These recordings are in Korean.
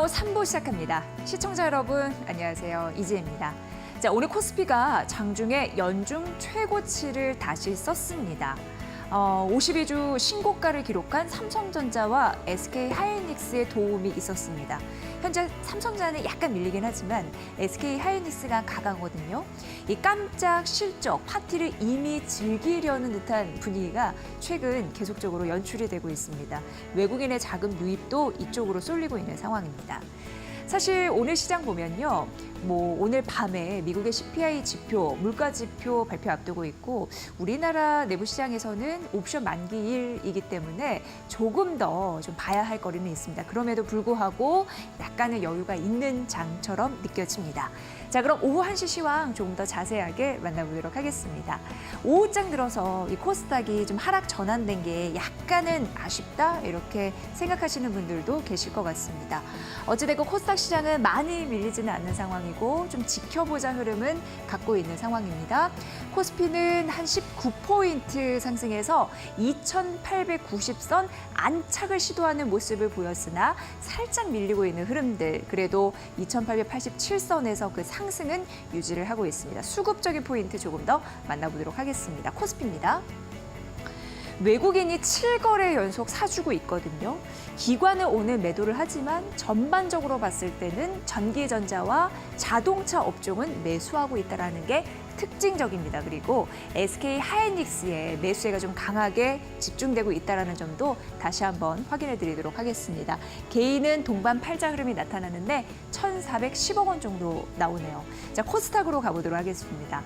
3부 시작합니다. 시청자 여러분, 안녕하세요. 이지혜입니다. 자, 오늘 코스피가 장중에 연중 최고치를 다시 썼습니다. 52주 신고가를 기록한 삼성전자와 SK하이닉스의 도움이 있었습니다. 현재 삼성전자는 약간 밀리긴 하지만 SK하이닉스가 강하거든요. 이 깜짝 실적 파티를 이미 즐기려는 듯한 분위기가 최근 계속적으로 연출이 되고 있습니다. 외국인의 자금 유입도 이쪽으로 쏠리고 있는 상황입니다. 사실 오늘 시장 보면요. 오늘 밤에 미국의 CPI 지표, 물가 지표 발표 앞두고 있고 우리나라 내부 시장에서는 옵션 만기일이기 때문에 조금 더 좀 봐야 할 거리는 있습니다. 그럼에도 불구하고 약간의 여유가 있는 장처럼 느껴집니다. 자, 그럼 오후 1시 시황 조금 더 자세하게 만나보도록 하겠습니다. 오후장 들어서 이 코스닥이 좀 하락 전환된 게 약간은 아쉽다 이렇게 생각하시는 분들도 계실 것 같습니다. 어찌됐건 코스닥 시장은 많이 밀리지는 않는 상황이고 좀 지켜보자 흐름은 갖고 있는 상황입니다. 코스피는 한 19포인트 상승해서 2890선 안착을 시도하는 모습을 보였으나 살짝 밀리고 있는 흐름들, 그래도 2887선에서 그 상승은 유지를 하고 있습니다. 수급적인 포인트 조금 더 만나보도록 하겠습니다. 코스피입니다. 외국인이 7거래 연속 사주고 있거든요. 기관은 오늘 매도를 하지만 전반적으로 봤을 때는 전기전자와 자동차 업종은 매수하고 있다는 게 특징적입니다. 그리고 SK하이닉스의 매수세가 좀 강하게 집중되고 있다는 점도 다시 한번 확인해 드리도록 하겠습니다. 개인은 동반 팔자 흐름이 나타나는데 1,410억 원 정도 나오네요. 자, 코스닥으로 가보도록 하겠습니다.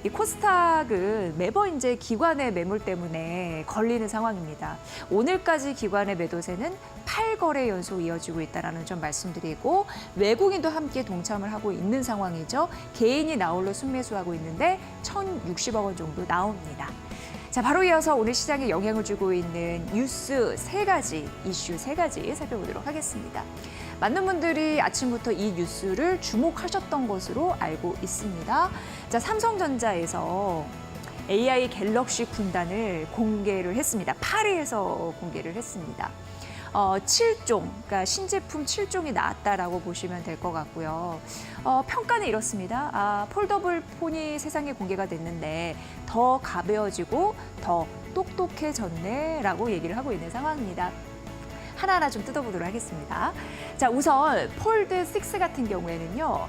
이 코스닥은 매번 이제 기관의 매물 때문에 걸리는 상황입니다. 오늘까지 기관의 매도세는 8거래 연속 이어지고 있다는 점 말씀드리고 외국인도 함께 동참을 하고 있는 상황이죠. 개인이 나홀로 순매수하고 있는데 1,060억 원 정도 나옵니다. 자, 바로 이어서 오늘 시장에 영향을 주고 있는 뉴스 이슈 세 가지 살펴보도록 하겠습니다. 많은 분들이 아침부터 이 뉴스를 주목하셨던 것으로 알고 있습니다. 자, 삼성전자에서 AI 갤럭시 군단을 공개를 했습니다. 파리에서 공개를 했습니다. 7종, 그러니까 신제품 7종이 나왔다라고 보시면 될 것 같고요. 평가는 이렇습니다. 폴더블 폰이 세상에 공개가 됐는데 더 가벼워지고 더 똑똑해졌네라고 얘기를 하고 있는 상황입니다. 하나하나 좀 뜯어보도록 하겠습니다. 자, 우선 폴드 6 같은 경우에는요.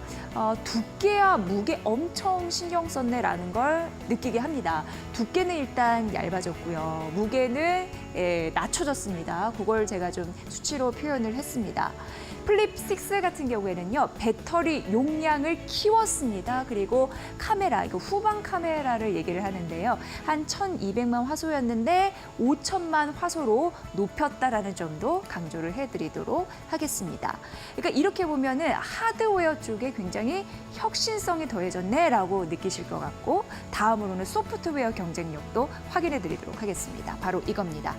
두께와 무게 엄청 신경 썼네라는 걸 느끼게 합니다. 두께는 일단 얇아졌고요. 무게는 낮춰졌습니다. 그걸 제가 좀 수치로 표현을 했습니다. 플립 6 같은 경우에는요. 배터리 용량을 키웠습니다. 그리고 카메라, 이거 후방 카메라를 얘기를 하는데요. 한 1,200만 화소였는데 5,000만 화소로 높였다라는 점도 강조를 해드리도록 하겠습니다. 그러니까 이렇게 보면은 하드웨어 쪽에 굉장히 혁신성이 더해졌네라고 느끼실 것 같고 다음으로는 소프트웨어 경쟁력도 확인해드리도록 하겠습니다. 바로 이겁니다.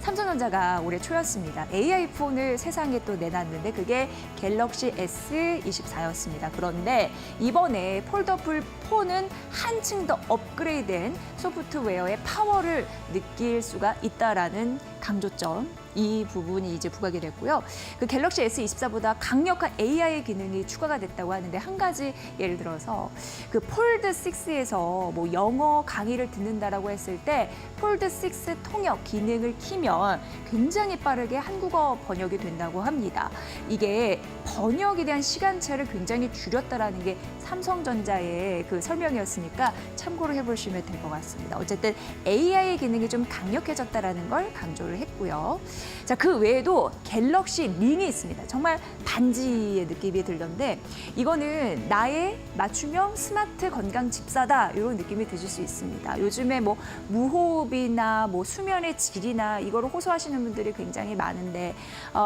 삼성전자가 올해 초였습니다. AI 폰을 세상에 또 내놨는데 그게 갤럭시 S24였습니다. 그런데 이번에 폴더블 폰은 한층 더 업그레이드된 소프트웨어의 파워를 느낄 수가 있다라는 강조점, 이 부분이 이제 부각이 됐고요. 그 갤럭시 S24보다 강력한 AI 기능이 추가가 됐다고 하는데 한 가지 예를 들어서 그 폴드 6에서 영어 강의를 듣는다라고 했을 때 폴드 6 통역 기능을 키면 굉장히 빠르게 한국어 번역이 된다고 합니다. 이게 번역에 대한 시간차를 굉장히 줄였다라는 게 삼성전자의 그 설명이었으니까 참고를 해보시면 될 것 같습니다. 어쨌든 AI 기능이 좀 강력해졌다라는 걸 강조를 했고요. 자, 그 외에도 갤럭시 링이 있습니다. 정말 반지의 느낌이 들던데 이거는 나의 맞춤형 스마트 건강 집사다 이런 느낌이 드실 수 있습니다. 요즘에 무호흡이나 수면의 질이나 이거를 호소하시는 분들이 굉장히 많은데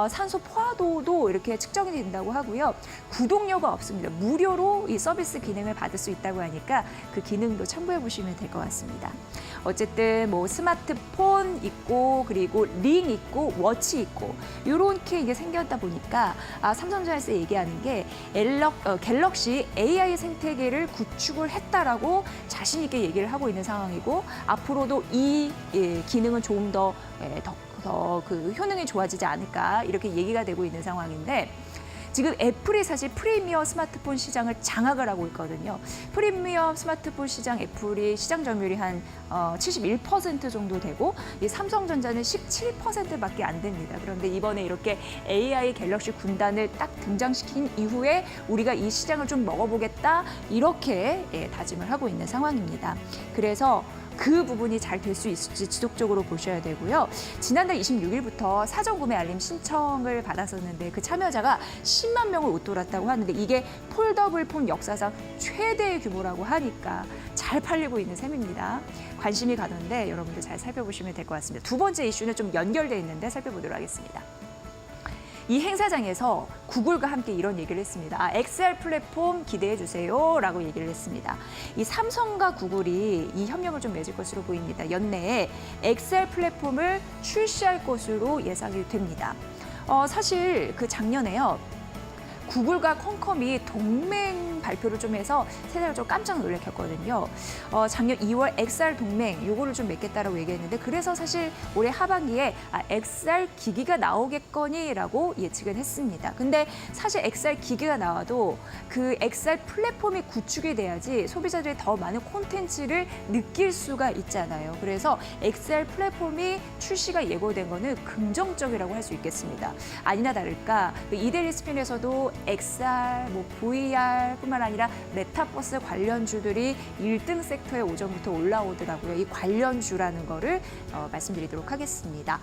산소 포화도도 이렇게 측정이 된다고 하고요. 구독료가 없습니다. 무료로 이 서비스 기능을 받을 수 있다고 하니까 그 기능도 참고해 보시면 될 것 같습니다. 어쨌든 스마트폰 있고 그리고 링 있고 워치 있고 이렇게 이게 생겼다 보니까 삼성전자에서 얘기하는 게 갤럭시 AI 생태계를 구축을 했다라고 자신 있게 얘기를 하고 있는 상황이고 앞으로도 이 기능은 조금 더 더 그 효능이 좋아지지 않을까 이렇게 얘기가 되고 있는 상황인데 지금 애플이 사실 프리미엄 스마트폰 시장을 장악을 하고 있거든요. 프리미엄 스마트폰 시장 애플이 시장 점유율이 한 71% 정도 되고 이 삼성전자는 17%밖에 안 됩니다. 그런데 이번에 이렇게 AI 갤럭시 군단을 딱 등장시킨 이후에 우리가 이 시장을 좀 먹어보겠다 이렇게 다짐을 하고 있는 상황입니다. 그래서 그 부분이 잘 될 수 있을지 지속적으로 보셔야 되고요. 지난달 26일부터 사전 구매 알림 신청을 받았었는데 그 참여자가 10만 명을 웃돌았다고 하는데 이게 폴더블 폰 역사상 최대의 규모라고 하니까 잘 팔리고 있는 셈입니다. 관심이 가던데 여러분들 잘 살펴보시면 될 것 같습니다. 두 번째 이슈는 좀 연결돼 있는데 살펴보도록 하겠습니다. 이 행사장에서 구글과 함께 이런 얘기를 했습니다. XR 플랫폼 기대해 주세요 라고 얘기를 했습니다. 이 삼성과 구글이 이 협력을 좀 맺을 것으로 보입니다. 연내에 XR 플랫폼을 출시할 것으로 예상이 됩니다. 사실 그 작년에요. 구글과 퀄컴이 동맹 발표를 좀 해서 세상을 좀 깜짝 놀랐거든요. 작년 2월 XR 동맹 요거를 좀 맺겠다라고 얘기했는데 그래서 사실 올해 하반기에 XR 기기가 나오겠거니라고 예측은 했습니다. 근데 사실 XR 기기가 나와도 그 XR 플랫폼이 구축이 돼야지 소비자들이 더 많은 콘텐츠를 느낄 수가 있잖아요. 그래서 XR 플랫폼이 출시가 예고된 거는 긍정적이라고 할 수 있겠습니다. 아니나 다를까 이데리 스핀에서도 XR, VR뿐만 아니라 메타버스 관련주들이 1등 섹터에 오전부터 올라오더라고요. 이 관련주라는 거를 말씀드리도록 하겠습니다.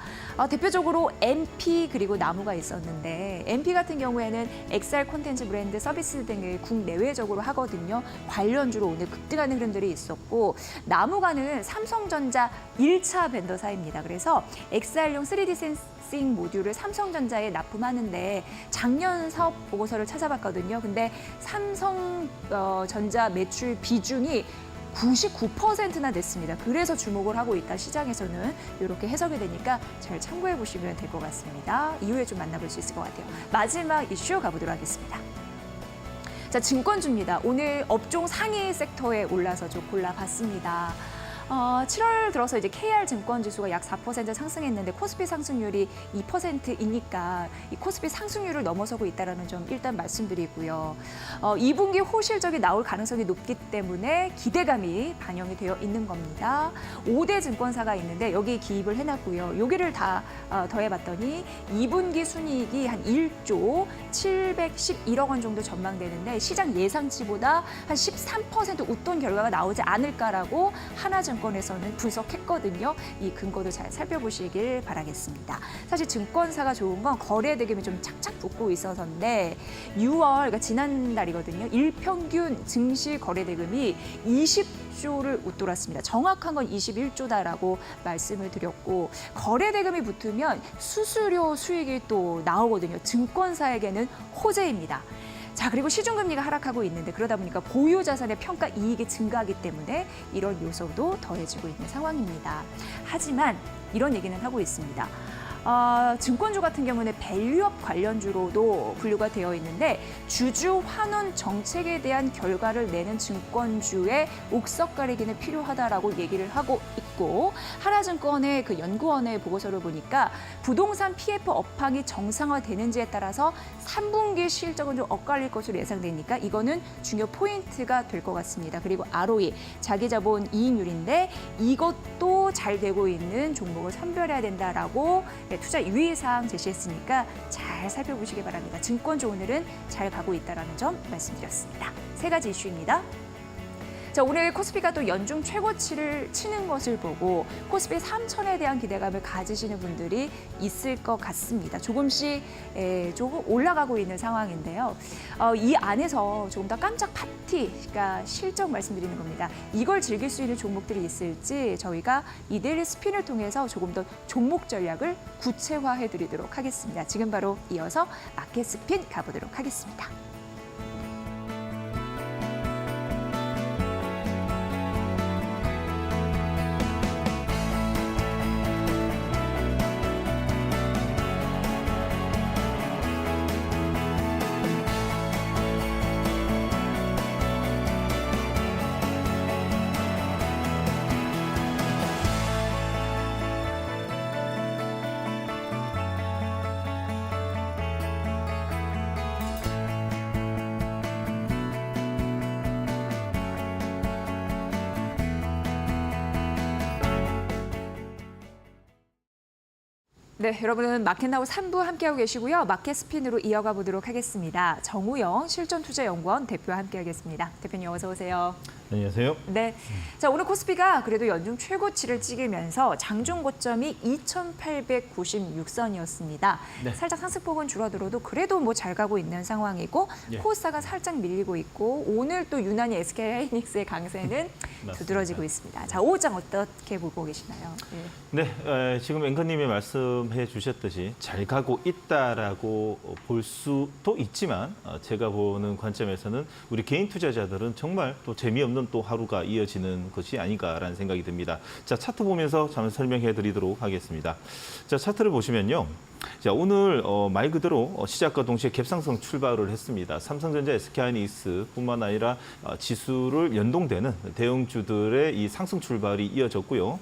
대표적으로 MP 그리고 나무가 있었는데 MP 같은 경우에는 XR 콘텐츠 브랜드 서비스 등을 국내외적으로 하거든요. 관련주로 오늘 급등하는 흐름들이 있었고 나무가는 삼성전자 1차 벤더사입니다. 그래서 XR용 3D 센싱 모듈을 삼성전자에 납품하는데 작년 사업 보고서를 찾아봤거든요. 근데 삼성전자 매출 비중이 99%나 됐습니다. 그래서 주목을 하고 있다 시장에서는 이렇게 해석이 되니까 잘 참고해 보시면 될 것 같습니다. 이후에 좀 만나볼 수 있을 것 같아요. 마지막 이슈 가보도록 하겠습니다. 자, 증권주입니다. 오늘 업종 상위 섹터에 올라서 좀 골라봤습니다. 7월 들어서 이제 KR 증권 지수가 약 4% 상승했는데 코스피 상승률이 2%이니까 이 코스피 상승률을 넘어서고 있다는 점 일단 말씀드리고요. 2분기 호실적이 나올 가능성이 높기 때문에 기대감이 반영이 되어 있는 겁니다. 5대 증권사가 있는데 여기 기입을 해놨고요. 여기를 다 더해봤더니 2분기 순이익이 한 1조 711억 원 정도 전망되는데 시장 예상치보다 한 13% 웃돈 결과가 나오지 않을까라고 하나증권에서는 분석했거든요. 이 근거도 잘 살펴보시길 바라겠습니다. 사실 증권사가 좋은 건 거래 대금이 좀 착착 붙고 있어서인데 6월, 그러니까 지난달이거든요. 일평균 증시 거래 대금이 20조를 웃돌았습니다. 정확한 건 21조다라고 말씀을 드렸고 거래 대금이 붙으면 수수료 수익이 또 나오거든요. 증권사에게는 호재입니다. 자, 그리고 시중금리가 하락하고 있는데 그러다 보니까 보유자산의 평가 이익이 증가하기 때문에 이런 요소도 더해지고 있는 상황입니다. 하지만 이런 얘기는 하고 있습니다. 증권주 같은 경우는 밸류업 관련주로도 분류가 되어 있는데 주주 환원 정책에 대한 결과를 내는 증권주의 옥석 가리기는 필요하다라고 얘기를 하고 있고 하나증권의 그 연구원의 보고서를 보니까 부동산 PF 업황이 정상화되는지에 따라서 3분기 실적은 좀 엇갈릴 것으로 예상되니까 이거는 중요 포인트가 될 것 같습니다. 그리고 ROE, 자기자본 이익률인데 이것도 잘 되고 있는 종목을 선별해야 된다라고 투자 유의사항 제시했으니까 잘 살펴보시기 바랍니다. 증권주 오늘은 잘 가고 있다는 점 말씀드렸습니다. 세 가지 이슈입니다. 자, 오늘 코스피가 또 연중 최고치를 치는 것을 보고 코스피 3천에 대한 기대감을 가지시는 분들이 있을 것 같습니다. 조금씩 조금 올라가고 있는 상황인데요. 이 안에서 조금 더 깜짝 파티가 실적 말씀드리는 겁니다. 이걸 즐길 수 있는 종목들이 있을지 저희가 이데일리 스핀을 통해서 조금 더 종목 전략을 구체화해 드리도록 하겠습니다. 지금 바로 이어서 마켓 스핀 가보도록 하겠습니다. 네, 여러분은 마켓나우 3부 함께하고 계시고요. 마켓 스핀으로 이어가 보도록 하겠습니다. 정우영 실전투자연구원 대표와 함께하겠습니다. 대표님 어서 오세요. 안녕하세요. 네, 자 오늘 코스피가 그래도 연중 최고치를 찍으면서 장중 고점이 2,896선이었습니다. 네. 살짝 상승폭은 줄어들어도 그래도 뭐 잘 가고 있는 상황이고 예. 코스닥은 살짝 밀리고 있고 오늘 또 유난히 SK하이닉스의 강세는 두드러지고 있습니다. 자, 오후장 어떻게 보고 계시나요? 예. 네, 지금 앵커님이 말씀해 주셨듯이 잘 가고 있다라고 볼 수도 있지만 제가 보는 관점에서는 우리 개인 투자자들은 정말 또 재미없는 또 하루가 이어지는 것이 아닌가라는 생각이 듭니다. 자, 차트 보면서 잠깐 설명해 드리도록 하겠습니다. 자, 차트를 보시면요. 자, 오늘 말 그대로 시작과 동시에 갭상승 출발을 했습니다. 삼성전자, SK하이닉스뿐만 아니라 지수를 연동되는 대형주들의 이 상승 출발이 이어졌고요.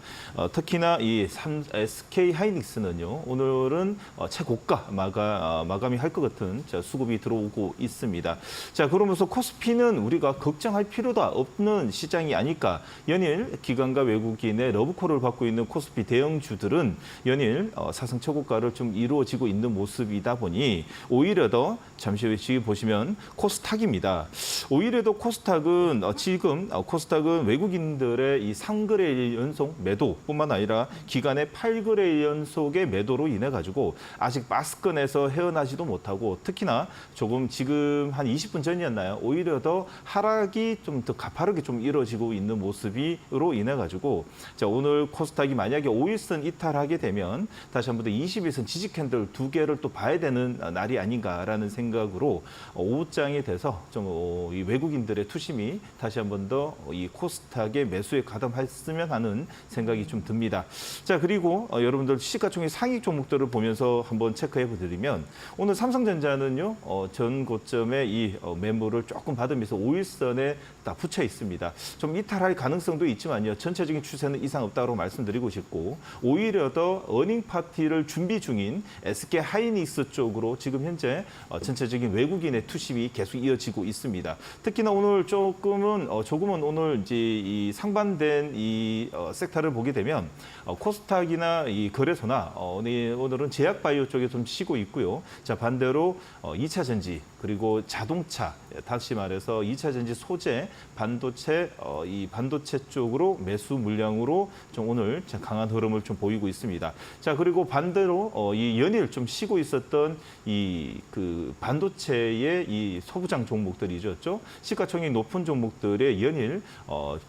특히나 이 SK하이닉스는요. 오늘은 최고가 마감이 할 것 같은 수급이 들어오고 있습니다. 자, 그러면서 코스피는 우리가 걱정할 필요도 없는 시장이 아닐까. 연일 기관과 외국인의 러브콜을 받고 있는 코스피 대형주들은 연일 사상 최고가를 좀 이루어지고 있는 모습이다 보니 오히려 더 잠시 후에 보시면 코스닥입니다. 오히려 더 코스닥은 지금 코스닥은 외국인들의 이 3거래일 연속 매도뿐만 아니라 기간의 8거래일 연속의 매도로 인해 가지고 아직 마스권에서 헤어나지도 못하고 특히나 조금 지금 한 20분 전이었나요? 오히려 더 하락이 좀 더 가파르게 좀 이루어지고 있는 모습으로 인해 가지고 자, 오늘 코스닥이 만약에 5일선 이탈하게 되면 다시 한번 더 20일선 지지 캔들 2개를 또 봐야 되는 날이 아닌가라는 생각으로 오후장이 돼서 좀 이 외국인들의 투심이 다시 한번 더 이 코스닥의 매수에 가담했으면 하는 생각이 좀 듭니다. 자, 그리고 여러분들 시가총액 상위 종목들을 보면서 한번 체크해 보드리면 오늘 삼성전자는요 전 고점에 이 매물을 조금 받으면서 5일선에 딱 붙여 있습니다. 좀 이탈할 가능성도 있지만요 전체적인 추세는 이상 없다고 말씀드리고 싶고 오히려 더 어닝 파티를 준비 중인 SK하이닉스 쪽으로 지금 현재 전체적인 외국인의 투심이 계속 이어지고 있습니다. 특히나 오늘 조금은 오늘 이제 이 상반된 이 섹터를 보게 되면 코스닥이나 이 거래소나 오늘은 제약바이오 쪽에 좀 쉬고 있고요. 자, 반대로 2차 전지 그리고 자동차 다시 말해서 2차 전지 소재 반도체 이 반도체 쪽으로 매수 물량으로 좀 오늘 강한 흐름을 좀 보이고 있습니다. 자, 그리고 반대로 이 연일 좀 쉬고 있었던 이 그 반도체의 이 소부장 종목들이죠. 시가총액 높은 종목들의 연일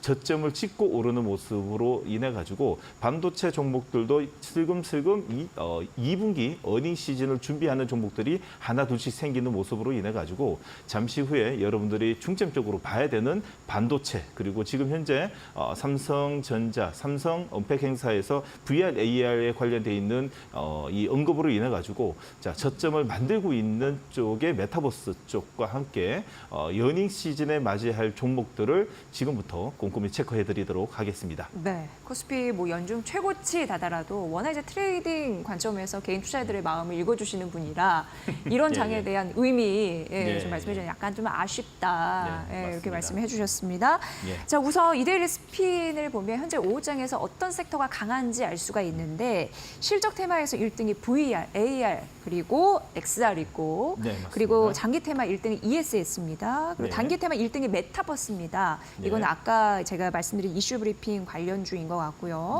저점을 찍고 오르는 모습으로 인해 가지고 반도체 종목들도 슬금슬금 2분기 어닝 시즌을 준비하는 종목들이 하나 둘씩 생기는 모습으로 인해 가지고 잠시 후에 여러분들이 중점적으로 봐야 되는 반도체 그리고 지금 현재 삼성전자, 삼성 언팩 행사에서 VR, AR에 관련돼 있는 이 언급으로 인해 가지고 자, 저점을 만들고 있는 쪽의 메타버스 쪽과 함께 어닝 시즌에 맞이할 종목들을 지금부터 꼼꼼히 체크해 드리도록 하겠습니다. 네, 코스피 뭐 연중 최고치 다다라도 워낙 이제 트레이딩 관점에서 개인 투자자들의 마음을 읽어주시는 분이라 이런 장에 대한 의미 좀 말씀해 주셔서 약간 좀 아쉽다 이렇게 말씀해 주셨습니다. 자, 우선 이데일리 스핀을 보면 현재 오후장에서 어떤 섹터가 강한지 알 수가 있는데 실적 테마에서 1등이 VR, AR 그리고 XR 있고 그리고 장기 테마 1등이 ESS입니다. 그리고 단기 테마 1등이 메타버스입니다. 이건 아까 제가 말씀드린 이슈 브리핑 관련주인 것 같고요.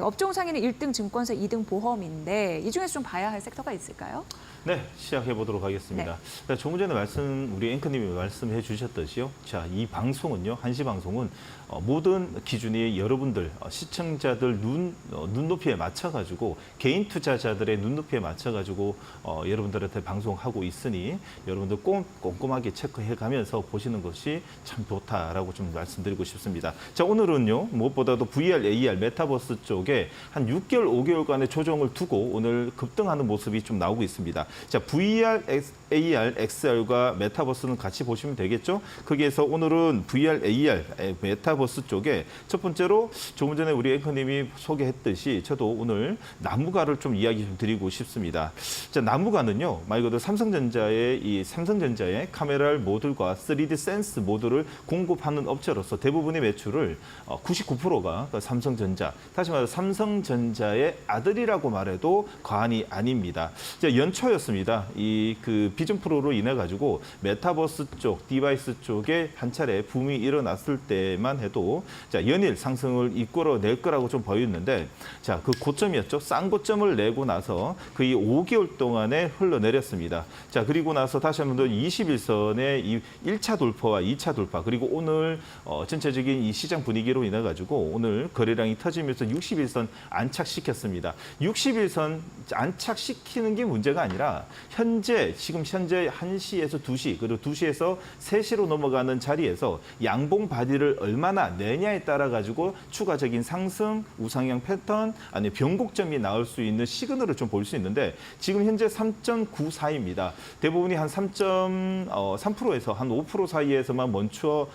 업종 상위는 1등 증권사, 2등 보험인데 이 중에서 좀 봐야 할 섹터가 있을까요? 네, 시작해 보도록 하겠습니다. 조금 전에 우리 앵커님이 말씀해 주셨듯이요. 자, 이 방송은요, 한시 방송은 모든 기준이 여러분들 시청자들 눈높이에 맞춰가지고 개인 투자자들의 눈높이에 맞춰가지고 여러분들한테 방송하고 있으니 여러분들 꼼꼼하게 체크해가면서 보시는 것이 참 좋다라고 좀 말씀드리고 싶습니다. 자, 오늘은요, 무엇보다도 VR, AR, 메타버스 쪽에 한 6개월, 5개월간의 조정을 두고 오늘 급등하는 모습이 좀 나오고 있습니다. 자, VR, AR, XR과 메타버스는 같이 보시면 되겠죠. 거기에서 오늘은 VR, AR, 메타버스 쪽에 첫 번째로 조금 전에 우리 앵커님이 소개했듯이 저도 오늘 나무가를 좀 이야기 좀 드리고 싶습니다. 자, 나무가는요, 말 그대로 삼성전자의 카메라 모듈과 3D 센스 모듈을 공급하는 업체로서 대부분의 매출을 99%가 삼성전자, 다시 말해서 삼성전자의 아들이라고 말해도 과언이 아닙니다. 자, 연초였습니다. 이 그 비전 프로로 인해 가지고 메타버스 쪽, 디바이스 쪽에 한 차례 붐이 일어났을 때만 해도 자, 연일 상승을 이끌어낼 거라고 좀 보였는데, 자, 그 고점이었죠. 쌍고점을 내고 나서 거의 5개월 동안에 흘러내렸습니다. 자, 그리고 나서 다시 한번 더 21선의 이 1차 돌파와 2차 돌파, 그리고 오늘 전체적인 이 시장 분위기로 인해 가지고 오늘 거래량이 터지면서 61선 안착시켰습니다. 61선 안착시키는 게 문제가 아니라 지금 현재 1시에서 2시, 그리고 2시에서 3시로 넘어가는 자리에서 양봉 바디를 얼마나 내냐에 따라 가지고 추가적인 상승, 우상향 패턴, 아니 변곡점이 나올 수 있는 시그널을 좀 볼 수 있는데, 지금 현재 3.94입니다. 대부분이 한 3.3%에서 한 5% 사이에서만 멈춰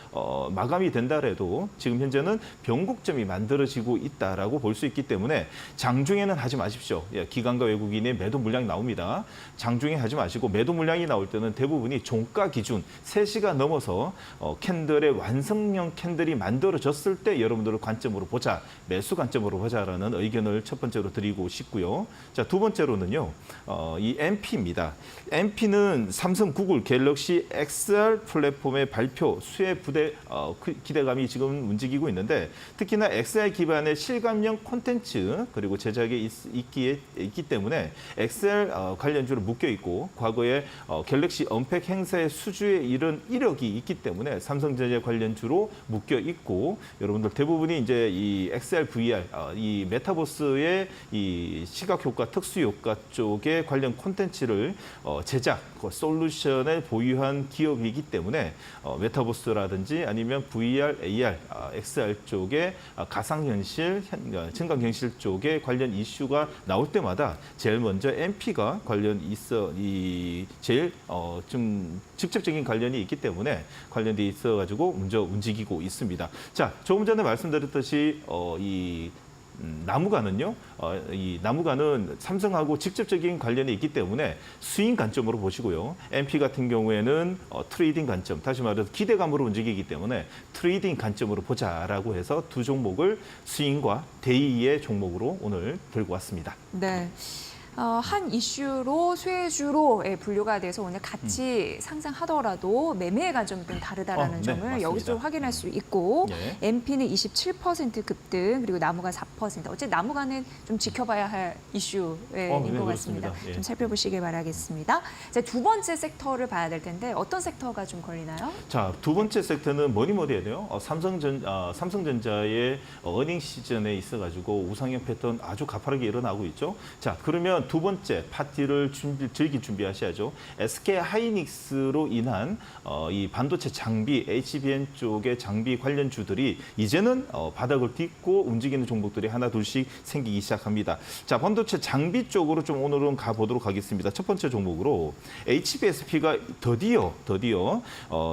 마감이 된다 해도 지금 현재는 변곡점이 만들어지고 있다라고 볼 수 있기 때문에 장중에는 하지 마십시오. 예, 기관과 외국인의 매도 물량이 나옵니다. 장중에 하지 마시고, 매도 물량이 나올 때는 대부분이 종가 기준 3시가 넘어서 캔들의 완성형 캔들이 만들어졌을 때 여러분들의 관점으로 보자, 매수 관점으로 보자라는 의견을 첫 번째로 드리고 싶고요. 자, 두 번째로는요, 이 MP입니다. MP는 삼성, 구글, 갤럭시 XR 플랫폼의 발표 수혜 부대 기대감이 지금 움직이고 있는데, 특히나 XR 기반의 실감형 콘텐츠 그리고 제작에 있기 때문에 XR 관련주로 묶여 있고, 과거에 갤럭시 언팩 행사의 수주에 이른 이력이 있기 때문에 삼성전자 관련주로 묶여 있고, 여러분들 대부분이 이제 이 XR, VR, 이 메타버스의 이 시각 효과, 특수 효과 쪽에 관련 콘텐츠를 제작, 솔루션을 보유한 기업이기 때문에 메타버스라든지 아니면 VR, AR, XR 쪽에 가상현실, 증강현실 쪽에 관련 이슈가 나올 때마다 제일 먼저 MP가 제일 좀 직접적인 관련이 있기 때문에 관련돼 있어가지고 먼저 움직이고 있습니다. 자, 조금 전에 말씀드렸듯이 나무가는요, 이 나무가는 삼성하고 직접적인 관련이 있기 때문에 스윙 관점으로 보시고요. MP 같은 경우에는 트레이딩 관점, 다시 말해서 기대감으로 움직이기 때문에 트레이딩 관점으로 보자라고 해서 두 종목을 스윙과 데이의 종목으로 오늘 들고 왔습니다. 네. 한 이슈로 수혜주로 분류가 돼서 오늘 같이 상승하더라도 매매의 관점이 좀 다르다라는 네, 점을 맞습니다. 여기서 확인할 수 있고, 네. MP는 27% 급등, 그리고 나무가 4%. 어째 나무가는 좀 지켜봐야 할 이슈인 네, 것 같습니다. 그렇습니다. 예. 좀 살펴보시길 바라겠습니다. 자, 두 번째 섹터를 봐야 될 텐데 어떤 섹터가 좀 걸리나요? 자, 두 번째 섹터는 뭐니 해야 돼요. 삼성전자의 어닝 시즌에 있어가지고 우상향 패턴 아주 가파르게 일어나고 있죠. 자, 그러면 두 번째 파티를 즐길 준비하셔야죠. SK 하이닉스로 인한 이 반도체 장비, HBM 쪽의 장비 관련주들이 이제는 바닥을 딛고 움직이는 종목들이 하나 둘씩 생기기 시작합니다. 자, 반도체 장비 쪽으로 좀 오늘은 가보도록 하겠습니다. 첫 번째 종목으로 HBSP가 드디어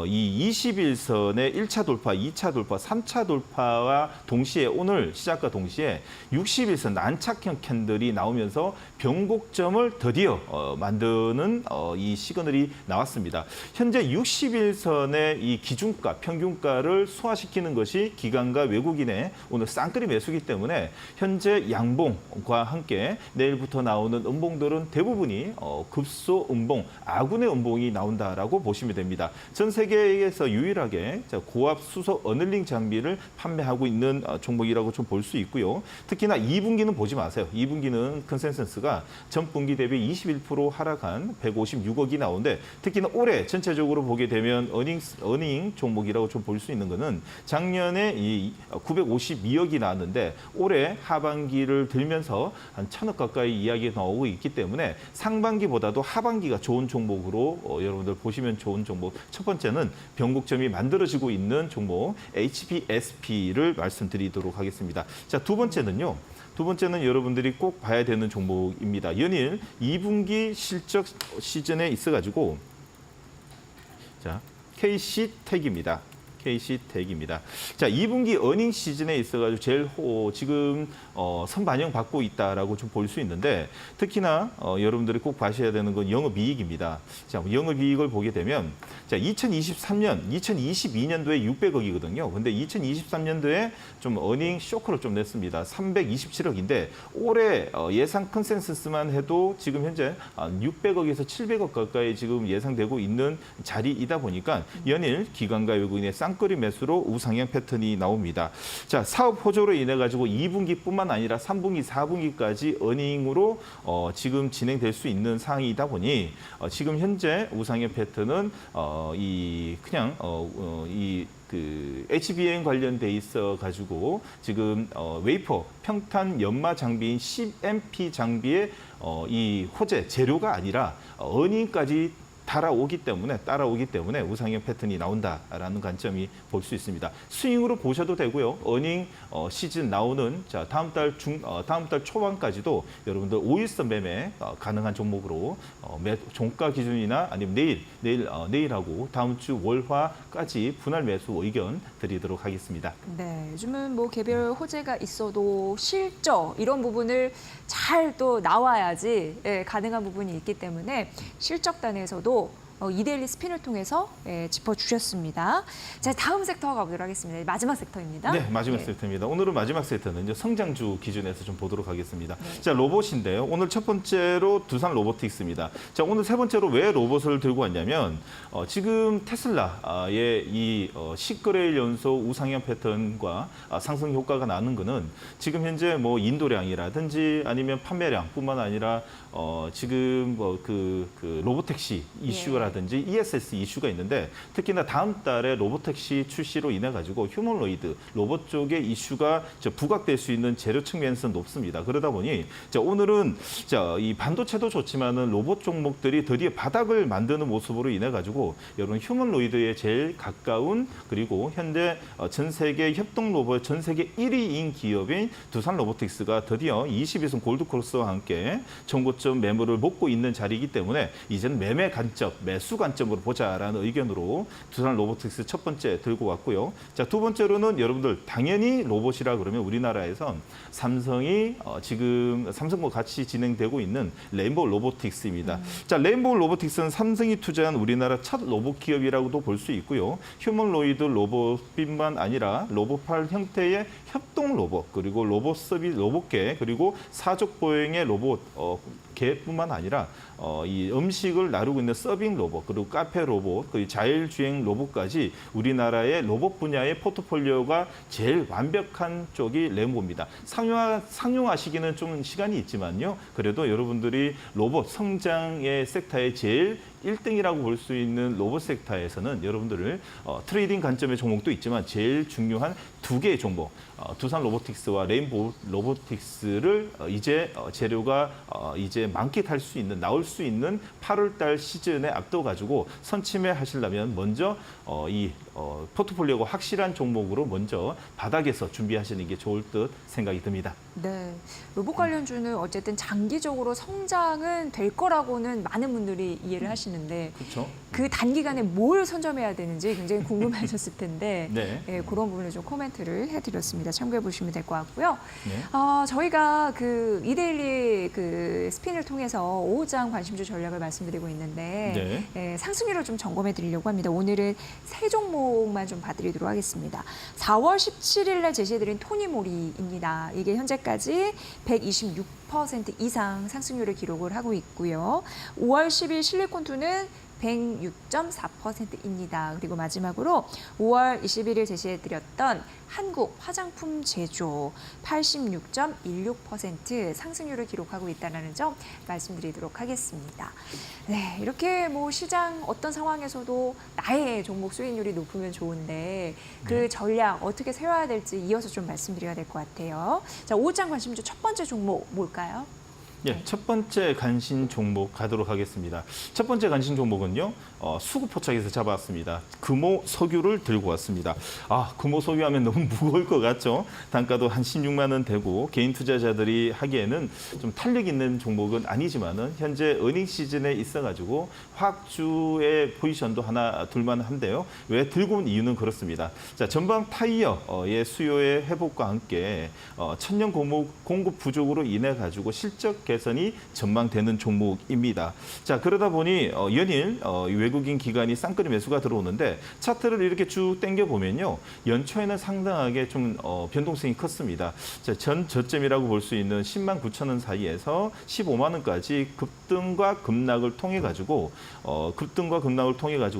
이 21선의 1차 돌파, 2차 돌파, 3차 돌파와 동시에 오늘 시작과 동시에 61선 난착형 캔들이 나오면서 변곡점을 드디어 만드는 이 시그널이 나왔습니다. 현재 61선의 이 기준가, 평균가를 소화시키는 것이 기관과 외국인의 오늘 쌍끌이 매수기 때문에 현재 양봉과 함께 내일부터 나오는 음봉들은 대부분이 급소 음봉, 아군의 음봉이 나온다라고 보시면 됩니다. 전 세계에서 유일하게 고압 수소 어널링 장비를 판매하고 있는 종목이라고 좀 볼 수 있고요. 특히나 2분기는 보지 마세요. 2분기는 컨센서스가 전분기 대비 21% 하락한 156억이 나오는데, 특히나 올해 전체적으로 보게 되면 어닝 종목이라고 좀 볼 수 있는 거는 작년에 이 952억이 나왔는데 올해 하반기를 들면서 한 1,000억 가까이 이야기가 나오고 있기 때문에 상반기보다도 하반기가 좋은 종목으로 여러분들 보시면 좋은 종목. 첫 번째는 변곡점이 만들어지고 있는 종목 HBSP를 말씀드리도록 하겠습니다. 자, 두 번째는 여러분들이 꼭 봐야 되는 종목입니다. 연일 2분기 실적 시즌에 있어가지고 자, KC텍입니다. KC텍입니다. 자, 2분기 어닝 시즌에 있어가지고 제일 지금 선반영 받고 있다라고 좀 볼 수 있는데 특히나 여러분들이 꼭 봐셔야 되는 건 영업이익입니다. 자, 영업이익을 보게 되면 자, 2023년, 2022년도에 600억이거든요. 근데 2023년도에 좀 어닝 쇼크를 좀 냈습니다. 327억인데 올해 예상 컨센서스만 해도 지금 현재 600억에서 700억 가까이 지금 예상되고 있는 자리이다 보니까 연일 기관과 외국인의 쌍끌이 매수로 우상향 패턴이 나옵니다. 자, 사업 호조로 인해 가지고 2분기뿐만 아니라 3분기, 4분기까지 어닝으로 지금 진행될 수 있는 상황이다 보니 지금 현재 우상향 패턴은 그 HBM 관련돼 있어 가지고 지금 웨이퍼 평탄 연마 장비인 CMP 장비의 이 호재 재료가 아니라 어닝까지 따라오기 때문에 우상향 패턴이 나온다라는 관점이 볼 수 있습니다. 스윙으로 보셔도 되고요. 어닝 시즌 나오는 자 다음 달 초반까지도 여러분들 5일선 매매 가능한 종목으로 종가 기준이나 아니면 내일하고 다음 주 월화까지 분할 매수 의견 드리도록 하겠습니다. 네, 요즘은 뭐 개별 호재가 있어도 실적 이런 부분을 잘 또 나와야지 가능한 부분이 있기 때문에 실적단에서도 이데일리 스핀을 통해서 짚어주셨습니다. 자, 다음 섹터 가보도록 하겠습니다. 마지막 섹터입니다. 네, 마지막 섹터입니다. 오늘은 마지막 섹터는 이제 성장주 기준에서 좀 보도록 하겠습니다. 자, 로봇인데요. 오늘 첫 번째로 두산 로보틱스입니다. 자, 오늘 세 번째로 왜 로봇을 들고 왔냐면 지금 테슬라의 이 10거래일 연속 우상향 패턴과 상승 효과가 나는 거는 지금 현재 뭐 인도량이라든지 아니면 판매량뿐만 아니라 지금 그 로보택시 이슈라든지 ESS 이슈가 있는데 특히나 다음 달에 로보택시 출시로 인해 가지고 휴머노이드 로봇 쪽의 이슈가 부각될 수 있는 재료 측면에서 높습니다. 그러다 보니 자, 오늘은 이 반도체도 좋지만은 로봇 종목들이 드디어 바닥을 만드는 모습으로 인해 가지고 여러분 휴머노이드에 제일 가까운 그리고 현재 전 세계 협동 로봇 전 세계 1위인 기업인 두산 로보틱스가 드디어 22선 골드크로스와 함께 정고점 매물을 먹고 있는 자리이기 때문에 이제는 매매 관점, 매수 관점으로 보자라는 의견으로 두산 로보틱스 첫 번째 들고 왔고요. 자, 두 번째로는 여러분들 당연히 로봇이라 그러면 우리나라에선 삼성이 지금 삼성과 같이 진행되고 있는 레인보우 로보틱스입니다. 자, 레인보우 로보틱스는 삼성이 투자한 우리나라 첫 로봇 기업이라고도 볼 수 있고요. 휴머노이드 로봇뿐만 아니라 로봇팔 형태의 협동 로봇 그리고 로봇 서비스 로봇계 그리고 사족 보행의 로봇 개뿐만 아니라 이 음식을 나르고 있는 서빙 로봇 그리고 카페 로봇 그리고 자율주행 로봇까지 우리나라의 로봇 분야의 포트폴리오가 제일 완벽한 쪽이 레인보우입니다. 상용하시기는 좀 시간이 있지만요. 그래도 여러분들이 로봇 성장의 섹터에 제일 1등이라고 볼 수 있는 로봇 섹터에서는 여러분들을 트레이딩 관점의 종목도 있지만 제일 중요한 두 개의 종목 두산 로보틱스와 레인보우 로보틱스를 이제 재료가 이제 만끽할 수 있는 나올 수 있는 8월 달 시즌에 앞둬 가지고 선침해 하시려면 먼저 이 포트폴리오가 확실한 종목으로 먼저 바닥에서 준비하시는 게 좋을 듯 생각이 듭니다. 네, 로봇 관련주는 어쨌든 장기적으로 성장은 될 거라고는 많은 분들이 이해를 하시는데 그렇죠. 그 단기간에 뭘 선점해야 되는지 굉장히 궁금하셨을 텐데 네. 그런 부분을 좀 코멘트를 해드렸습니다. 참고해 보시면 될 것 같고요. 네. 저희가 그 이데일리 그 스핀을 통해서 5장 관심주 전략을 말씀드리고 있는데 상승률을 좀 점검해 드리려고 합니다. 오늘은 세 종목만 좀 봐드리도록 하겠습니다. 4월 17일 날 제시해드린 토니모리입니다. 이게 현재까지 126% 이상 상승률을 기록을 하고 있고요. 5월 10일 실리콘투는 106.4%입니다. 그리고 마지막으로 5월 21일 제시해드렸던 한국 화장품 제조 86.16% 상승률을 기록하고 있다는 점 말씀드리도록 하겠습니다. 네, 이렇게 뭐 시장 어떤 상황에서도 나의 종목 수익률이 높으면 좋은데 그 전략 어떻게 세워야 될지 이어서 좀 말씀드려야 될 것 같아요. 자, 5장 관심주 첫 번째 종목 뭘까요? 첫 번째 관심 종목 가도록 하겠습니다. 첫 번째 관심 종목은요. 수구 포착에서 잡았습니다. 금호 석유를 들고 왔습니다. 금호 석유 하면 너무 무거울 것 같죠? 단가도 한 16만 원 되고 개인 투자자들이 하기에는 좀 탄력 있는 종목은 아니지만은 현재 어닝 시즌에 있어가지고 화학주의 포지션도 하나 둘만 한데요. 왜 들고 온 이유는 그렇습니다. 자, 전방 타이어의 수요의 회복과 함께 천연 공급 부족으로 인해 가지고 실적 개선이 전망되는 종목입니다. 자, 그러다 보니 연일 외국인 기관이 쌍끌이 매수가 들어오는데 차트를 이렇게 쭉 당겨 보면요, 연초에는 상당하게 좀 변동성이 컸습니다. 자, 전 저점이라고 볼 수 있는 10만 9천 원 사이에서 15만 원까지 급등과 급락을 통해 가지고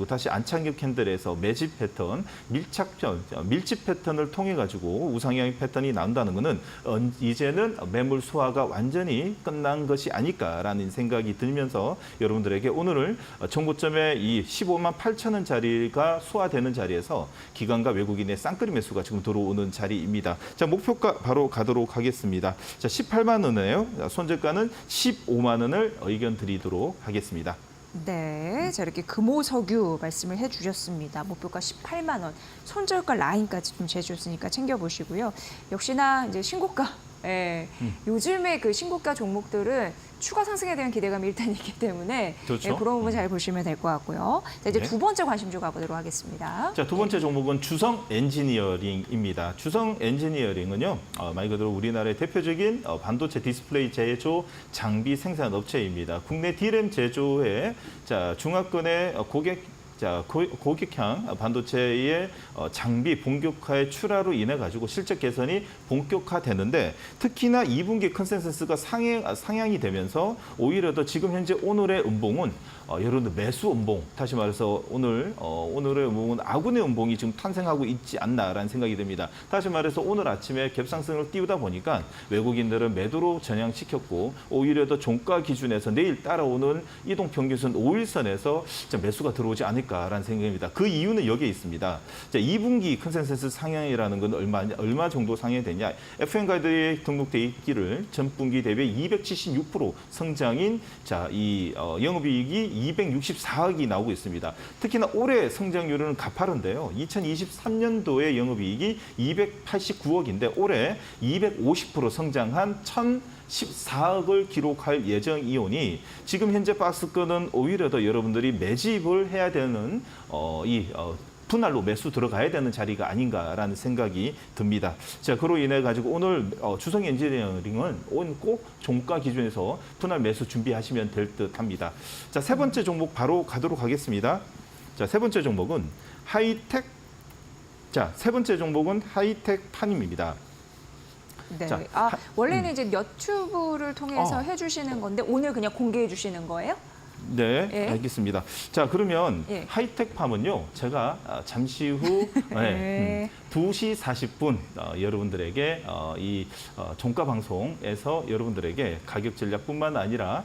다시 안착력 캔들에서 매집 패턴, 밀집 패턴을 통해 가지고 우상향 패턴이 나온다는 것은 이제는 매물 수화가 완전히 끝난 것이 아닐까라는 생각이 들면서 여러분들에게 오늘을 정고점에 이 15만 8천 원짜리가 수화되는 자리에서 기관과 외국인의 쌍끌이 매수가 지금 들어오는 자리입니다. 자, 목표가 바로 가도록 하겠습니다. 자, 18만 원이에요. 손절가는 15만 원을 의견 드리도록 하겠습니다. 네, 자 이렇게 금호석유 말씀을 해주셨습니다. 목표가 18만 원, 손절가 라인까지 좀 재주셨으니까 챙겨보시고요. 역시나 이제 신고가, 요즘에 그 신고가 종목들은 추가 상승에 대한 기대감이 일단 있기 때문에 그렇죠. 그런 부분 잘 보시면 될 것 같고요. 자, 이제 네. 두 번째 관심주 가보도록 하겠습니다. 자, 두 번째 종목은 주성 엔지니어링입니다. 주성 엔지니어링은요, 말 그대로 우리나라의 대표적인 반도체 디스플레이 제조 장비 생산 업체입니다. 국내 D램 제조에 중화권의 고객향 반도체의 장비 본격화의 출하로 인해 가지고 실적 개선이 본격화되는데, 특히나 2분기 컨센서스가 상향이 되면서 오히려 더 지금 현재 오늘의 음봉은 여러분들 매수 음봉, 다시 말해서 오늘의 음봉은 아군의 음봉이 지금 탄생하고 있지 않나라는 생각이 듭니다. 다시 말해서 오늘 아침에 갭상승을 띄우다 보니까 외국인들은 매도로 전향시켰고, 오히려 더 종가 기준에서 내일 따라오는 이동평균선 5일선에서 매수가 들어오지 않을까라는 생각입니다. 그 이유는 여기에 있습니다. 자, 2분기 컨센서스 상향이라는 건 얼마 정도 상향이 되냐? FN 가이드에 등록돼 있기를 전분기 대비 276% 성장인 이 영업이익이 264억이 나오고 있습니다. 특히나 올해 성장률은 가파른데요. 2023년도에 영업이익이 289억인데 올해 250% 성장한 1,014억을 기록할 예정이오니 지금 현재 박스권은 오히려 더 여러분들이 매집을 해야 되는 분할로 매수 들어가야 되는 자리가 아닌가라는 생각이 듭니다. 자, 그로 인해 가지고 오늘 주성 엔지니어링은 꼭 종가 기준에서 분할 매수 준비하시면 될 듯합니다. 자, 세 번째 종목 바로 가도록 하겠습니다. 자, 세 번째 종목은 하이텍 판입니다. 네. 자, 원래는 이제 너튜브를 통해서 해주시는 건데 오늘 그냥 공개해 주시는 거예요? 네, 예. 알겠습니다. 자, 그러면 예. 하이텍팜은요, 제가 잠시 후 2시 40분 여러분들에게 이 종가 방송에서 여러분들에게 가격 전략뿐만 아니라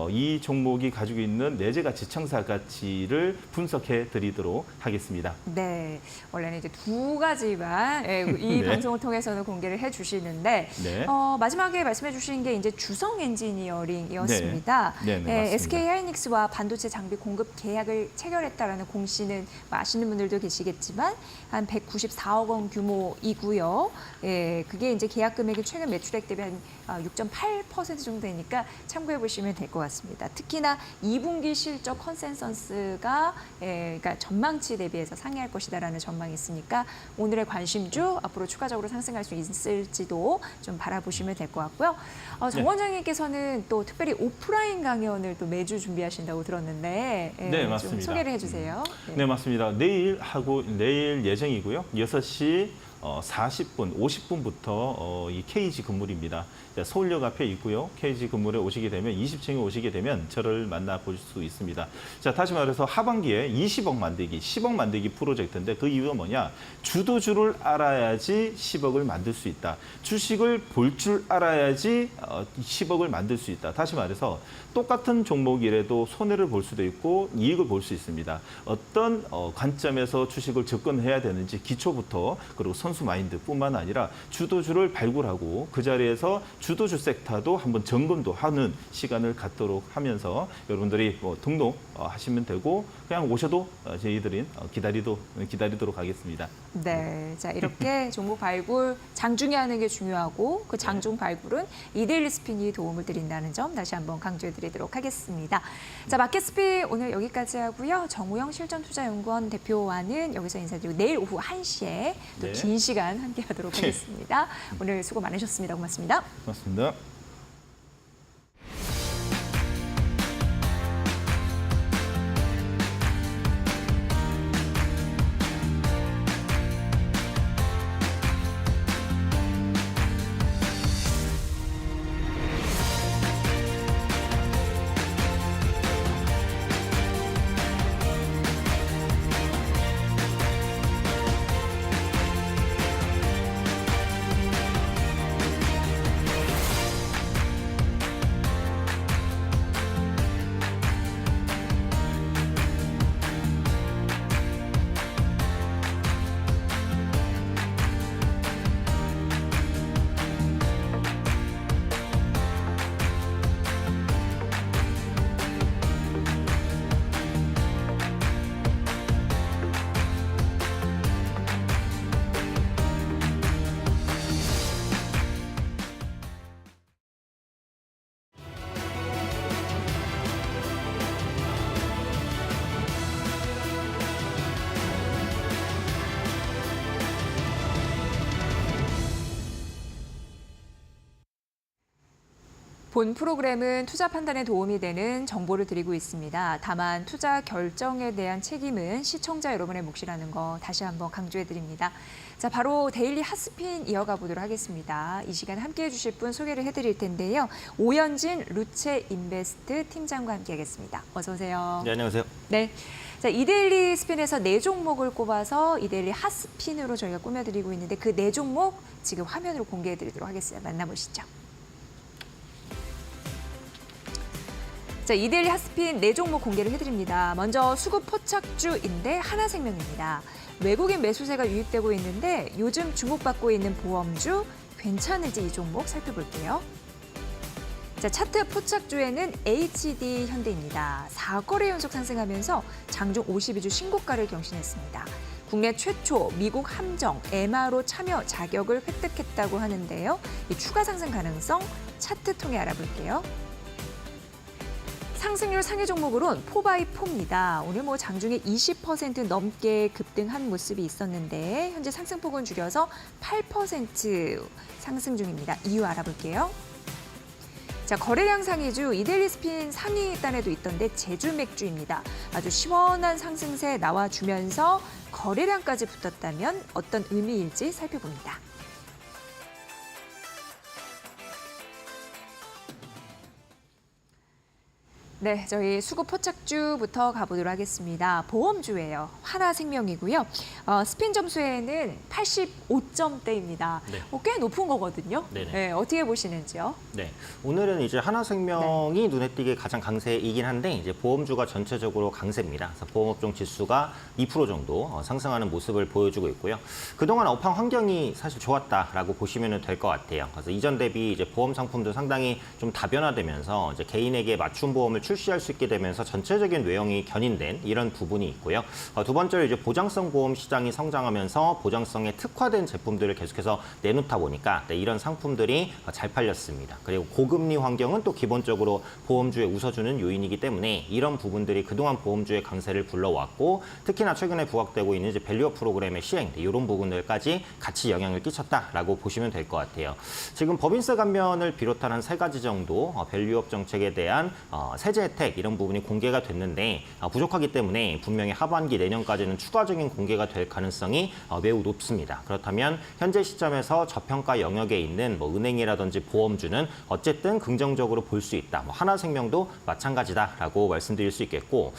이 종목이 가지고 있는 내재가 지청사 가치를 분석해 드리도록 하겠습니다. 네, 원래는 이제 두 가지만 이 네. 방송을 통해서는 공개를 해주시는데 네. 마지막에 말씀해주신 게 이제 주성 엔지니어링이었습니다. 네, 맞습니다. SK 하이닉스와 반도체 장비 공급 계약을 체결했다라는 공시는 아시는 분들도 계시겠지만 한 194억 원 규모이고요. 그게 이제 계약 금액이 최근 매출액 대비 한 6.8% 정도 되니까 참고해 보시면 될 것 같습니다. 특히나 2분기 실적 컨센서스가 그러니까 전망치 대비해서 상회할 것이다라는 전망이 있으니까 오늘의 관심주 앞으로 추가적으로 상승할 수 있을지도 좀 바라보시면 될 것 같고요. 정 원장님께서는 또 특별히 오프라인 강연을 또 매주 준비하신다고 들었는데 네, 좀 맞습니다. 소개를 해주세요. 네, 맞습니다. 내일 예정이고요. 6시 40분, 50분부터 이 KG 건물입니다. 서울역 앞에 있고요. KG 건물에 오시게 되면 20층에 오시게 되면 저를 만나볼 수 있습니다. 자, 다시 말해서 하반기에 20억 만들기, 10억 만들기 프로젝트인데 그 이유가 뭐냐? 주도주를 알아야지 10억을 만들 수 있다. 주식을 볼 줄 알아야지 10억을 만들 수 있다. 다시 말해서 똑같은 종목이라도 손해를 볼 수도 있고 이익을 볼 수 있습니다. 어떤 관점에서 주식을 접근해야 되는지 기초부터 그리고 선수 마인드뿐만 아니라 주도주를 발굴하고 그 자리에서 주도주 섹터도 한번 점검도 하는 시간을 갖도록 하면서 여러분들이 뭐 등록하시면 되고 그냥 오셔도 저희들이 기다리도록 하겠습니다. 네, 자 이렇게 종목 발굴 장중에 하는 게 중요하고 그 장중 발굴은 이데일리 스핀이 도움을 드린다는 점 다시 한번 강조해드리도록 하겠습니다. 자 마켓 스핀 오늘 여기까지 하고요. 정우영 실전투자연구원 대표와는 여기서 인사드리고 내일 오후 1시에 또 긴 시간 함께하도록 하겠습니다. 오늘 수고 많으셨습니다. 고맙습니다. 고맙습니다. 본 프로그램은 투자 판단에 도움이 되는 정보를 드리고 있습니다. 다만 투자 결정에 대한 책임은 시청자 여러분의 몫이라는 거 다시 한번 강조해 드립니다. 자, 바로 데일리 핫스핀 이어가 보도록 하겠습니다. 이 시간 함께해 주실 분 소개를 해드릴 텐데요. 오연진 루체 인베스트 팀장과 함께하겠습니다. 어서 오세요. 네, 안녕하세요. 네. 자, 이데일리 스핀에서 4종목을 꼽아서 이데일리 핫스핀으로 저희가 꾸며드리고 있는데 그 4종목 지금 화면으로 공개해 드리도록 하겠습니다. 만나보시죠. 자, 이데일리 핫스핀 4종목 공개를 해드립니다. 먼저 수급 포착주인데 하나생명입니다. 외국인 매수세가 유입되고 있는데 요즘 주목받고 있는 보험주 괜찮을지 이 종목 살펴볼게요. 자, 차트 포착주에는 HD 현대입니다. 4거래 연속 상승하면서 장중 52주 신고가를 경신했습니다. 국내 최초 미국 함정 MRO 참여 자격을 획득했다고 하는데요. 이 추가 상승 가능성 차트 통해 알아볼게요. 상승률 상위 종목으로는 4x4입니다. 오늘 장중에 20% 넘게 급등한 모습이 있었는데 현재 상승폭은 줄여서 8% 상승 중입니다. 이유 알아볼게요. 자, 거래량 상위주 이데일리 스핀 상위단에도 있던데 제주 맥주입니다. 아주 시원한 상승세 나와주면서 거래량까지 붙었다면 어떤 의미일지 살펴봅니다. 네, 저희 수급 포착주부터 가보도록 하겠습니다. 보험주예요. 하나생명이고요. 스핀 점수에는 85점대입니다. 네. 꽤 높은 거거든요. 네네. 네, 어떻게 보시는지요? 네, 오늘은 이제 하나생명이 눈에 띄게 가장 강세이긴 한데 이제 보험주가 전체적으로 강세입니다. 그래서 보험업종 지수가 2% 정도 상승하는 모습을 보여주고 있고요. 그동안 업황 환경이 사실 좋았다라고 보시면 될 것 같아요. 그래서 이전 대비 이제 보험 상품도 상당히 좀 다변화되면서 이제 개인에게 맞춤 보험을 출시할 수 있게 되면서 전체적인 외형이 견인된 이런 부분이 있고요. 두 번째로 이제 보장성 보험 시장이 성장하면서 보장성에 특화된 제품들을 계속해서 내놓다 보니까 이런 상품들이 잘 팔렸습니다. 그리고 고금리 환경은 또 기본적으로 보험주에 웃어주는 요인이기 때문에 이런 부분들이 그동안 보험주의 강세를 불러왔고 특히나 최근에 부각되고 있는 이제 밸류업 프로그램의 시행 이런 부분들까지 같이 영향을 끼쳤다라고 보시면 될 것 같아요. 지금 법인세 감면을 비롯한 한 3가지 정도 밸류업 정책에 대한 세제 혜택 이런 부분이 공개가 됐는데 부족하기 때문에 분명히 하반기 내년까지는 추가적인 공개가 될 가능성이 매우 높습니다. 그렇다면 현재 시점에서 저평가 영역에 있는 은행이라든지 보험주는 어쨌든 긍정적으로 볼 수 있다. 하나생명도 마찬가지다라고 말씀드릴 수 있겠고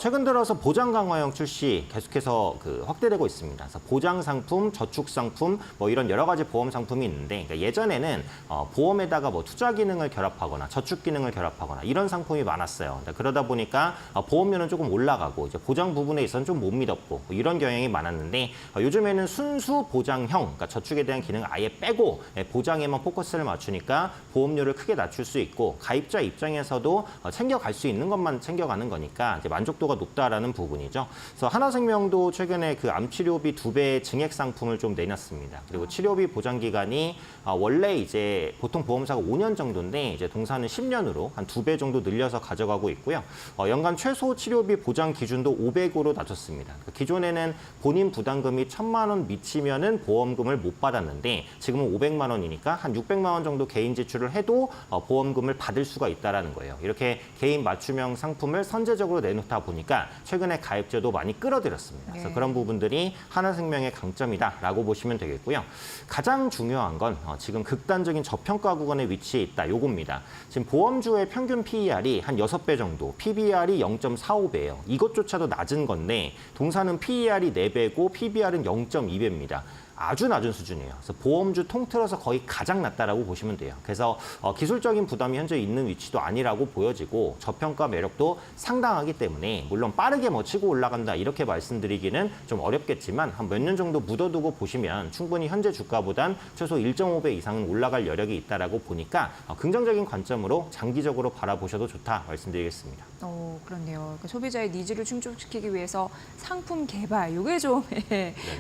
최근 들어서 보장 강화형 출시 계속해서 확대되고 있습니다. 그래서 보장 상품, 저축 상품 이런 여러 가지 보험 상품이 있는데 그러니까 예전에는 보험에다가 투자 기능을 결합하거나 저축 기능을 결합하거나 이런 상품이 많았어요. 그러다 보니까 보험료는 조금 올라가고 이제 보장 부분에 있어서는 좀 못 믿었고 이런 경향이 많았는데 요즘에는 순수 보장형, 그러니까 저축에 대한 기능을 아예 빼고 보장에만 포커스를 맞추니까 보험료를 크게 낮출 수 있고 가입자 입장에서도 챙겨갈 수 있는 것만 챙겨가는 거니까 이제 만족도가 높다라는 부분이죠. 그래서 하나생명도 최근에 그 암치료비 2배 증액 상품을 좀 내놨습니다. 그리고 치료비 보장 기간이 원래 이제 보통 보험사가 5년 정도인데 이제 동사는 10년으로 한 2배 정도 늘려서 가져가고 있고요. 연간 최소 치료비 보장 기준도 500으로 낮췄습니다. 기존에는 본인 부담금이 1,000만 원 미치면은 보험금을 못 받았는데 지금은 500만 원이니까 한 600만 원 정도 개인 지출을 해도 보험금을 받을 수가 있다라는 거예요. 이렇게 개인 맞춤형 상품을 선제적으로 내놓다 보니까 최근에 가입자도 많이 끌어들였습니다. 그래서 그런 부분들이 하나생명의 강점이다라고 보시면 되겠고요. 가장 중요한 건 지금 극단적인 저평가 구간에 위치해 있다. 요겁니다. 지금 보험주의 평균 PER이 한 6배 정도, PBR이 0.45배예요. 이것조차도 낮은 건데 동사는 PER이 4배고 PBR은 0.2배입니다. 아주 낮은 수준이에요. 그래서 보험주 통틀어서 거의 가장 낮다라고 보시면 돼요. 그래서 기술적인 부담이 현재 있는 위치도 아니라고 보여지고 저평가 매력도 상당하기 때문에 물론 빠르게 뭐 치고 올라간다 이렇게 말씀드리기는 좀 어렵겠지만 한 몇 년 정도 묻어두고 보시면 충분히 현재 주가보단 최소 1.5배 이상은 올라갈 여력이 있다라고 보니까 긍정적인 관점으로 장기적으로 바라보셔도 좋다 말씀드리겠습니다. 그렇네요. 그러니까 소비자의 니즈를 충족시키기 위해서 상품 개발, 이게 좀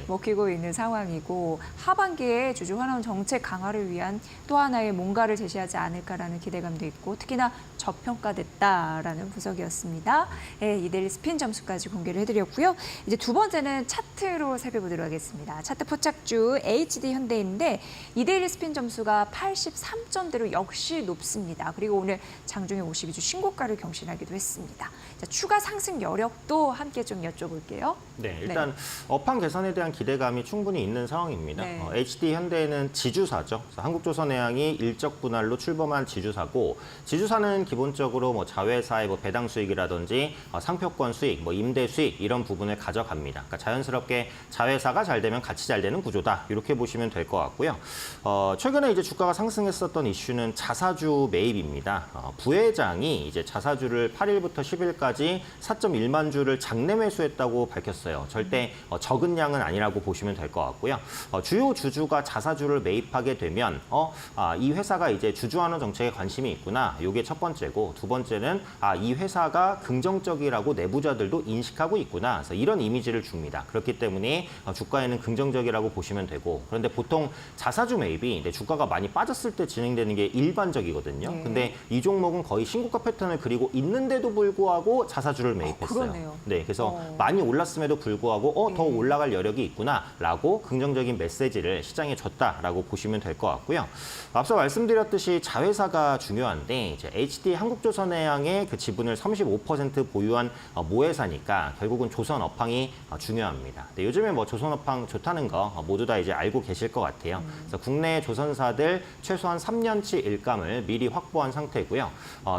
먹히고 있는 상황이고 하반기에 주주환원 정책 강화를 위한 또 하나의 뭔가를 제시하지 않을까라는 기대감도 있고 특히나 저평가됐다라는 분석이었습니다. 이데일리 스핀 점수까지 공개를 해드렸고요. 이제 두 번째는 차트로 살펴보도록 하겠습니다. 차트 포착주 HD 현대인데 이데일리 스핀 점수가 83점대로 역시 높습니다. 그리고 오늘 장중에 52주 신고가를 경신하기도 했습니다. 자, 추가 상승 여력도 함께 좀 여쭤볼게요. 네, 일단 업황 개선에 대한 기대감이 충분히 있는 상황입니다. 네. HD 현대는 지주사죠. 그래서 한국조선해양이 일적 분할로 출범한 지주사고 지주사는 기본적으로 뭐 자회사의 뭐 배당 수익이라든지 상표권 수익, 뭐 임대 수익 이런 부분을 가져갑니다. 그러니까 자연스럽게 자회사가 잘 되면 같이 잘 되는 구조다 이렇게 보시면 될 것 같고요. 최근에 이제 주가가 상승했었던 이슈는 자사주 매입입니다. 부회장이 이제 자사주를 8일부터 10일까지 4.1만 주를 장내 매수했다고 밝혔어요. 절대 적은 양은 아니라고 보시면 될 것 같고요. 주요 주주가 자사주를 매입하게 되면 이 회사가 이제 주주환원 정책에 관심이 있구나. 이게 첫 번째고 두 번째는 이 회사가 긍정적이라고 내부자들도 인식하고 있구나. 그래서 이런 이미지를 줍니다. 그렇기 때문에 주가에는 긍정적이라고 보시면 되고 그런데 보통 자사주 매입이 주가가 많이 빠졌을 때 진행되는 게 일반적이거든요. 근데 이 종목은 거의 신고가 패턴을 그리고 있는데도 불구하고 자사주를 매입했어요. 그러네요. 네, 그래서 많이 올랐음에도 불구하고 더 올라갈 여력이 있구나라고 긍정적인 메시지를 시장에 줬다라고 보시면 될 것 같고요. 앞서 말씀드렸듯이 자회사가 중요한데 이제 HD 한국조선해양의 그 지분을 35% 보유한 모회사니까 결국은 조선 업황이 중요합니다. 네, 요즘에 뭐 조선 업황 좋다는 거 모두 다 이제 알고 계실 것 같아요. 그래서 국내 조선사들 최소한 3년치 일감을 미리 확보한 상태고요.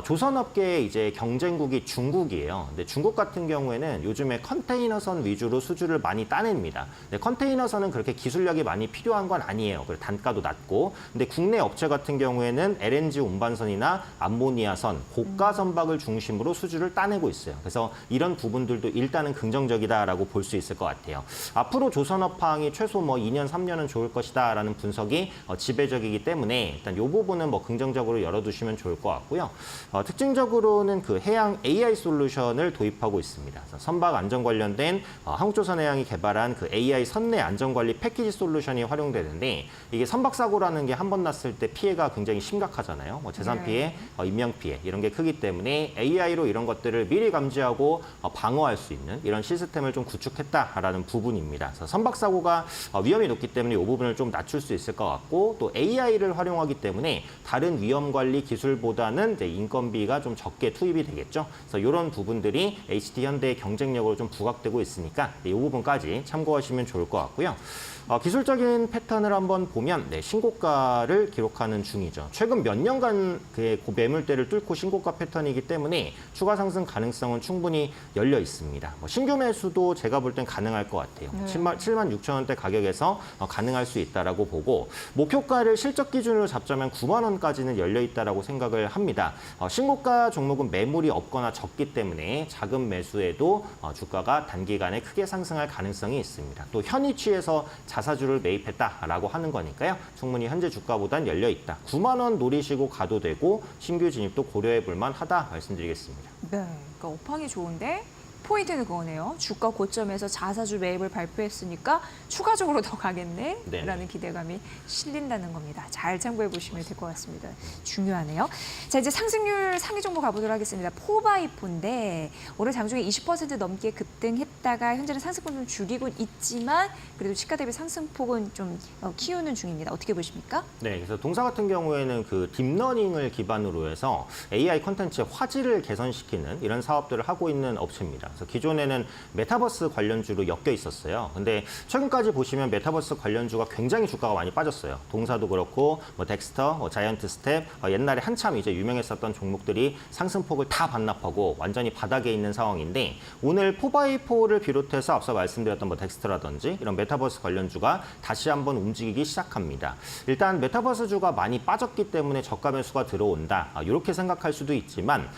조선업계의 이제 경쟁국이 중국이에요. 근데 중국 같은 경우에는 요즘에 컨테이너선 위주로 수주를 많이 따냅니다. 근데 컨테이너선은 그렇게 기술력이 많이 필요한 건 아니에요. 그리고 단가도 낮고. 근데 국내 업체 같은 경우에는 LNG 운반선이나 암모니아선, 고가 선박을 중심으로 수주를 따내고 있어요. 그래서 이런 부분들도 일단은 긍정적이다라고 볼 수 있을 것 같아요. 앞으로 조선업황이 최소 뭐 2년, 3년은 좋을 것이다라는 분석이 지배적이기 때문에 일단 이 부분은 뭐 긍정적으로 열어두시면 좋을 것 같고요. 특징적으로는 그 해양 AI 솔루션을 도입하고 있습니다. 선박 안전 관련된 한국조선해양이 개발한 그 AI 선내 안전관리 패키지 솔루션이 활용되는데 이게 선박 사고라는 게 한 번 났을 때 피해가 굉장히 심각하잖아요. 뭐 재산 피해, 인명 피해 이런 게 크기 때문에 AI로 이런 것들을 미리 감지하고 방어할 수 있는 이런 시스템을 좀 구축했다라는 부분입니다. 그래서 선박 사고가 위험이 높기 때문에 이 부분을 좀 낮출 수 있을 것 같고 또 AI를 활용하기 때문에 다른 위험 관리 기술보다는 이제 인건비가 좀 적게 투입이 되겠죠. 그래서 이런 부분들이 HD 현대의 경쟁력으로 좀 부각되고 있으니까 이 부분까지 참고하시면 좋을 것 같고요. 기술적인 패턴을 한번 보면 신고가를 기록하는 중이죠. 최근 몇 년간 그의 매물대를 뚫고 신고가 패턴이기 때문에 추가 상승 가능성은 충분히 열려 있습니다. 신규 매수도 제가 볼 땐 가능할 것 같아요. 7만 6천 원대 가격에서 가능할 수 있다라고 보고 목표가를 실적 기준으로 잡자면 9만 원까지는 열려 있다라고 생각을 합니다. 신고가 종목은 매물이 없거나 적기 때문에 자금 매수에도 주가가 단기간에 크게 상승할 가능성이 있습니다. 또 현위치에서 자사주를 매입했다라고 하는 거니까요. 충분히 현재 주가보단 열려 있다. 9만 원 노리시고 가도 되고 신규 진입도 고려해 볼 만하다 말씀드리겠습니다. 네, 그러니까 오팡이 좋은데 포인트는 그거네요. 주가 고점에서 자사주 매입을 발표했으니까 추가적으로 더 가겠네? 네. 라는 기대감이 실린다는 겁니다. 잘 참고해 보시면 될 것 같습니다. 중요하네요. 자, 이제 상승률 상위 종목 가보도록 하겠습니다. 포바이포인데 오늘 장중에 20% 넘게 급등했다가 현재는 상승폭 좀 줄이고 있지만 그래도 시가 대비 상승폭은 좀 키우는 중입니다. 어떻게 보십니까? 네, 그래서 동사 같은 경우에는 그 딥러닝을 기반으로 해서 AI 콘텐츠의 화질을 개선시키는 이런 사업들을 하고 있는 업체입니다. 그래서 기존에는 메타버스 관련주로 엮여 있었어요. 근데 최근까지 보시면 메타버스 관련주가 굉장히 주가가 많이 빠졌어요. 동사도 그렇고 뭐 덱스터, 뭐 자이언트 스텝, 옛날에 한참 이제 유명했었던 종목들이 상승폭을 다 반납하고 완전히 바닥에 있는 상황인데 오늘 포바이포를 비롯해서 앞서 말씀드렸던 뭐 덱스터라든지 이런 메타버스 관련주가 다시 한번 움직이기 시작합니다. 일단 메타버스주가 많이 빠졌기 때문에 저가 매수가 들어온다. 이렇게 생각할 수도 있지만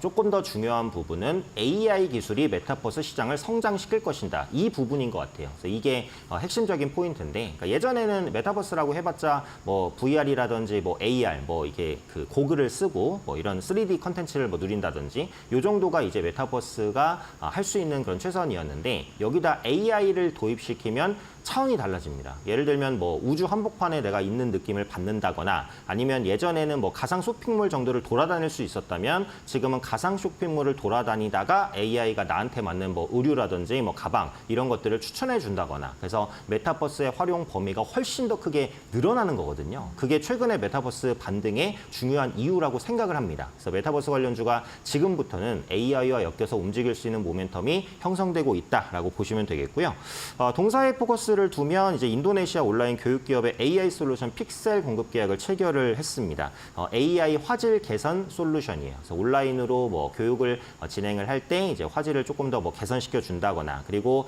조금 더 중요한 부분은 AI 기술이 메타버스 시장을 성장시킬 것인다. 이 부분인 것 같아요. 그래서 이게 핵심적인 포인트인데 그러니까 예전에는 메타버스라고 해봤자 뭐 VR이라든지 뭐 AR 뭐 이게 그 고글을 쓰고 뭐 이런 3D 컨텐츠를 뭐 누린다든지 요 정도가 이제 메타버스가 할 수 있는 그런 최선이었는데 여기다 AI를 도입시키면 차원이 달라집니다. 예를 들면 뭐 우주 한복판에 내가 있는 느낌을 받는다거나 아니면 예전에는 뭐 가상 쇼핑몰 정도를 돌아다닐 수 있었다면 지금은 가상 쇼핑몰을 돌아다니다가 AI가 나한테 맞는 뭐 의류라든지 뭐 가방 이런 것들을 추천해 준다거나 그래서 메타버스의 활용 범위가 훨씬 더 크게 늘어나는 거거든요. 그게 최근에 메타버스 반등의 중요한 이유라고 생각을 합니다. 그래서 메타버스 관련주가 지금부터는 AI와 엮여서 움직일 수 있는 모멘텀이 형성되고 있다라고 보시면 되겠고요. 동사의 포커스를 두면 이제 인도네시아 온라인 교육 기업의 AI 솔루션 픽셀 공급 계약을 체결을 했습니다. AI 화질 개선 솔루션이에요. 그래서 온라인으로 뭐 교육을 진행을 할 때 이제 화질을 조금 더 뭐 개선시켜 준다거나 그리고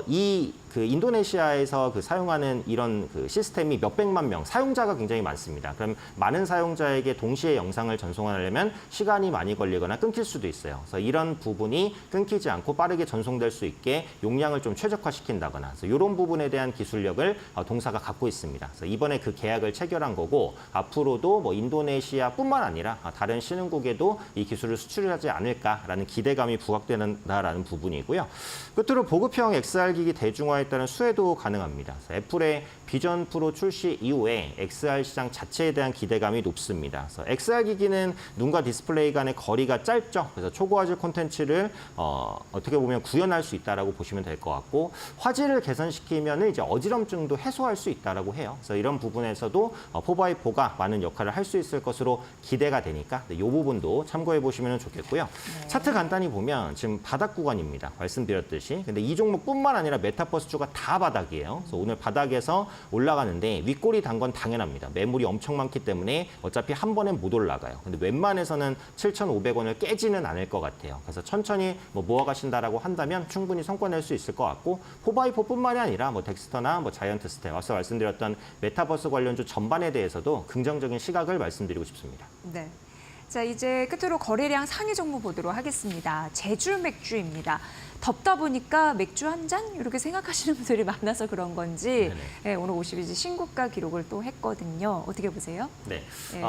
이 그 인도네시아에서 그 사용하는 이런 그 시스템이 몇백만 명 사용자가 굉장히 많습니다. 그럼 많은 사용자에게 동시에 영상을 전송하려면 시간이 많이 걸리거나 끊길 수도 있어요. 그래서 이런 부분이 끊기지 않고 빠르게 전송될 수 있게 용량을 좀 최적화시킨다거나 그래서 이런 부분에 대한 기술력을 동사가 갖고 있습니다. 그래서 이번에 그 계약을 체결한 거고 앞으로도 뭐 인도네시아뿐만 아니라 다른 신흥국에도 이 기술을 수출하지 않을까라는 기대감이 부각되는다라는 부분이고요. 끝으로 보급형 XR 기기 대중화에 따른 수혜도 가능합니다. 애플의 비전 프로 출시 이후에 XR 시장 자체에 대한 기대감이 높습니다. 그래서 XR 기기는 눈과 디스플레이 간의 거리가 짧죠. 그래서 초고화질 콘텐츠를 어떻게 보면 구현할 수 있다라고 보시면 될 것 같고 화질을 개선시키면 이제 어지럼증도 해소할 수 있다라고 해요. 그래서 이런 부분에서도 포바이포가 많은 역할을 할 수 있을 것으로 기대가 되니까 이 부분도 참고해 보시면 좋겠고요. 네. 차트 간단히 보면 지금 바닥 구간입니다. 말씀드렸듯이. 근데 이 종목뿐만 아니라 메타버스주가 다 바닥이에요. 그래서 오늘 바닥에서 올라가는데 윗골이 단 건 당연합니다. 매물이 엄청 많기 때문에 어차피 한 번엔 못 올라가요. 근데 웬만해서는 7,500원을 깨지는 않을 것 같아요. 그래서 천천히 뭐 모아가신다라고 한다면 충분히 성과 낼 수 있을 것 같고 포바이포뿐만이 아니라 뭐 덱스터나 뭐 자이언트 스텝, 앞서 말씀드렸던 메타버스 관련주 전반에 대해서도 긍정적인 시각을 말씀드리고 싶습니다. 네. 자, 이제 끝으로 거래량 상위 종목 보도록 하겠습니다. 제주 맥주입니다. 덥다 보니까 맥주 한 잔? 이렇게 생각하시는 분들이 많아서 그런 건지 네, 오늘 52주 신고가 기록을 또 했거든요. 어떻게 보세요? 네. 네.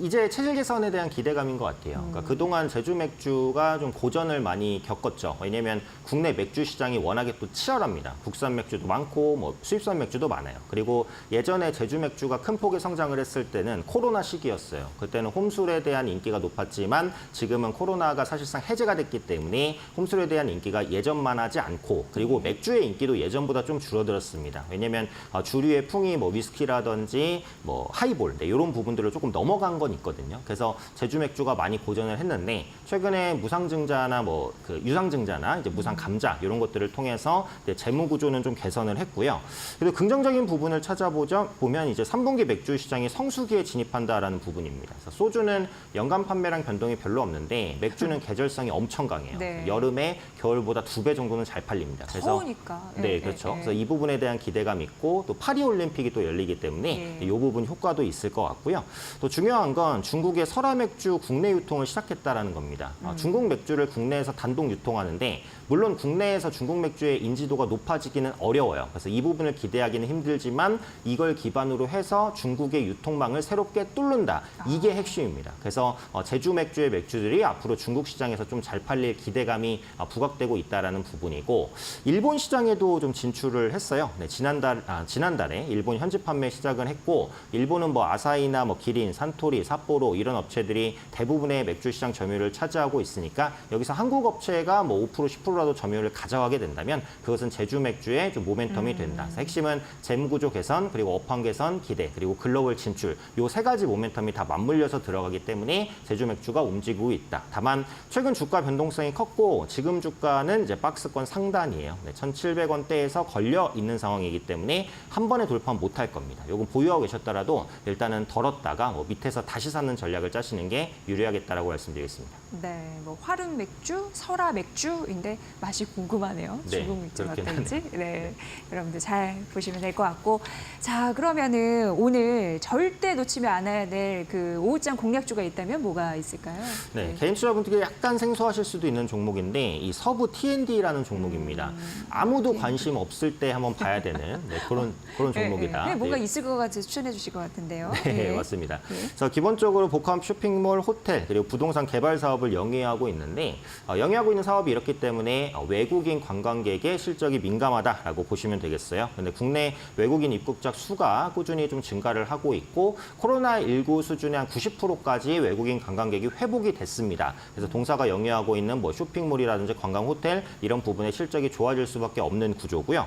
이제 체질 개선에 대한 기대감인 것 같아요. 그러니까 그동안 제주 맥주가 좀 고전을 많이 겪었죠. 왜냐하면 국내 맥주 시장이 워낙에 또 치열합니다. 국산 맥주도 많고 뭐 수입산 맥주도 많아요. 그리고 예전에 제주 맥주가 큰 폭의 성장을 했을 때는 코로나 시기였어요. 그때는 홈술에 대한 인기가 높았지만 지금은 코로나가 사실상 해제가 됐기 때문에 홈술에 대한 인기가 예전만 하지 않고 그리고 맥주의 인기도 예전보다 좀 줄어들었습니다. 왜냐하면 주류의 풍이 뭐 위스키라든지 뭐 하이볼 이런 부분들을 조금 넘어간 건 있거든요. 그래서 제주 맥주가 많이 고전을 했는데 최근에 무상증자나 뭐 그 유상증자나 이제 무상 감자 이런 것들을 통해서 재무 구조는 좀 개선을 했고요. 그리고 긍정적인 부분을 찾아보면 이제 3분기 맥주 시장이 성수기에 진입한다라는 부분입니다. 그래서 소주는 연간 판매량 변동이 별로 없는데 맥주는 계절성이 엄청 강해요. 네. 여름에 겨울보다 올림픽보다 2배 정도는 잘 팔립니다. 그래서 더우니까. 네, 그렇죠. 그래서 이 부분에 대한 기대감 있고 또 파리 올림픽이 또 열리기 때문에 이 부분 효과도 있을 것 같고요. 또 중요한 건 중국의 설화 맥주 국내 유통을 시작했다라는 겁니다. 중국 맥주를 국내에서 단독 유통하는데 물론 국내에서 중국 맥주의 인지도가 높아지기는 어려워요. 그래서 이 부분을 기대하기는 힘들지만 이걸 기반으로 해서 중국의 유통망을 새롭게 뚫는다. 이게 핵심입니다. 그래서 제주 맥주의 맥주들이 앞으로 중국 시장에서 좀 잘 팔릴 기대감이 부각되고 있다라는 부분이고 일본 시장에도 좀 진출을 했어요. 네, 지난달에 일본 현지 판매 시작을 했고 일본은 뭐 아사히나 뭐 기린, 산토리, 삿포로 이런 업체들이 대부분의 맥주 시장 점유율을 차지하고 있으니까 여기서 한국 업체가 뭐 5% 10%라도 점유율을 가져가게 된다면 그것은 제주 맥주의 좀 모멘텀이 된다. 그래서 핵심은 재무구조 개선 그리고 업황 개선 기대 그리고 글로벌 진출 요 세 가지 모멘텀이 다 맞물려서 들어가기 때문에 제주 맥주가 움직이고 있다. 다만 최근 주가 변동성이 컸고 지금 주가는 이제 박스권 상단이에요. 네, 1,700원대에서 걸려 있는 상황이기 때문에 한 번에 돌파는 못할 겁니다. 요건 보유하고 계셨더라도 일단은 덜었다가 뭐 밑에서 다시 사는 전략을 짜시는 게 유리하겠다라고 말씀드리겠습니다. 네, 뭐 화른 맥주, 설화 맥주인데 맛이 궁금하네요. 네, 중국 맥주는 그렇긴 어떨지. 네, 여러분들 잘 보시면 될 것 같고. 자, 그러면은 오늘 절대 놓치면 안 해야 될 그 오후장 공략주가 있다면 뭐가 있을까요? 네, 개인 투자분들께 약간 생소하실 수도 있는 종목인데 이 서부 T&D라는 종목입니다. 아무도 관심 없을 때 한번 봐야 되는 그런 종목이다. 네, 뭔가 네. 있을 것 같아서 추천해 주실 것 같은데요. 네, 맞습니다. 그래서 기본적으로 복합 쇼핑몰, 호텔, 그리고 부동산 개발 사업을 영위하고 있는데 영위하고 있는 사업이 이렇기 때문에 외국인 관광객의 실적이 민감하다라고 보시면 되겠어요. 근데 국내 외국인 입국자 수가 꾸준히 좀 증가를 하고 있고 코로나19 수준의 한 90%까지 외국인 관광객이 회복이 됐습니다. 그래서 동사가 영위하고 있는 뭐 쇼핑몰이라든지 관광 호텔 이런 부분의 실적이 좋아질 수밖에 없는 구조고요.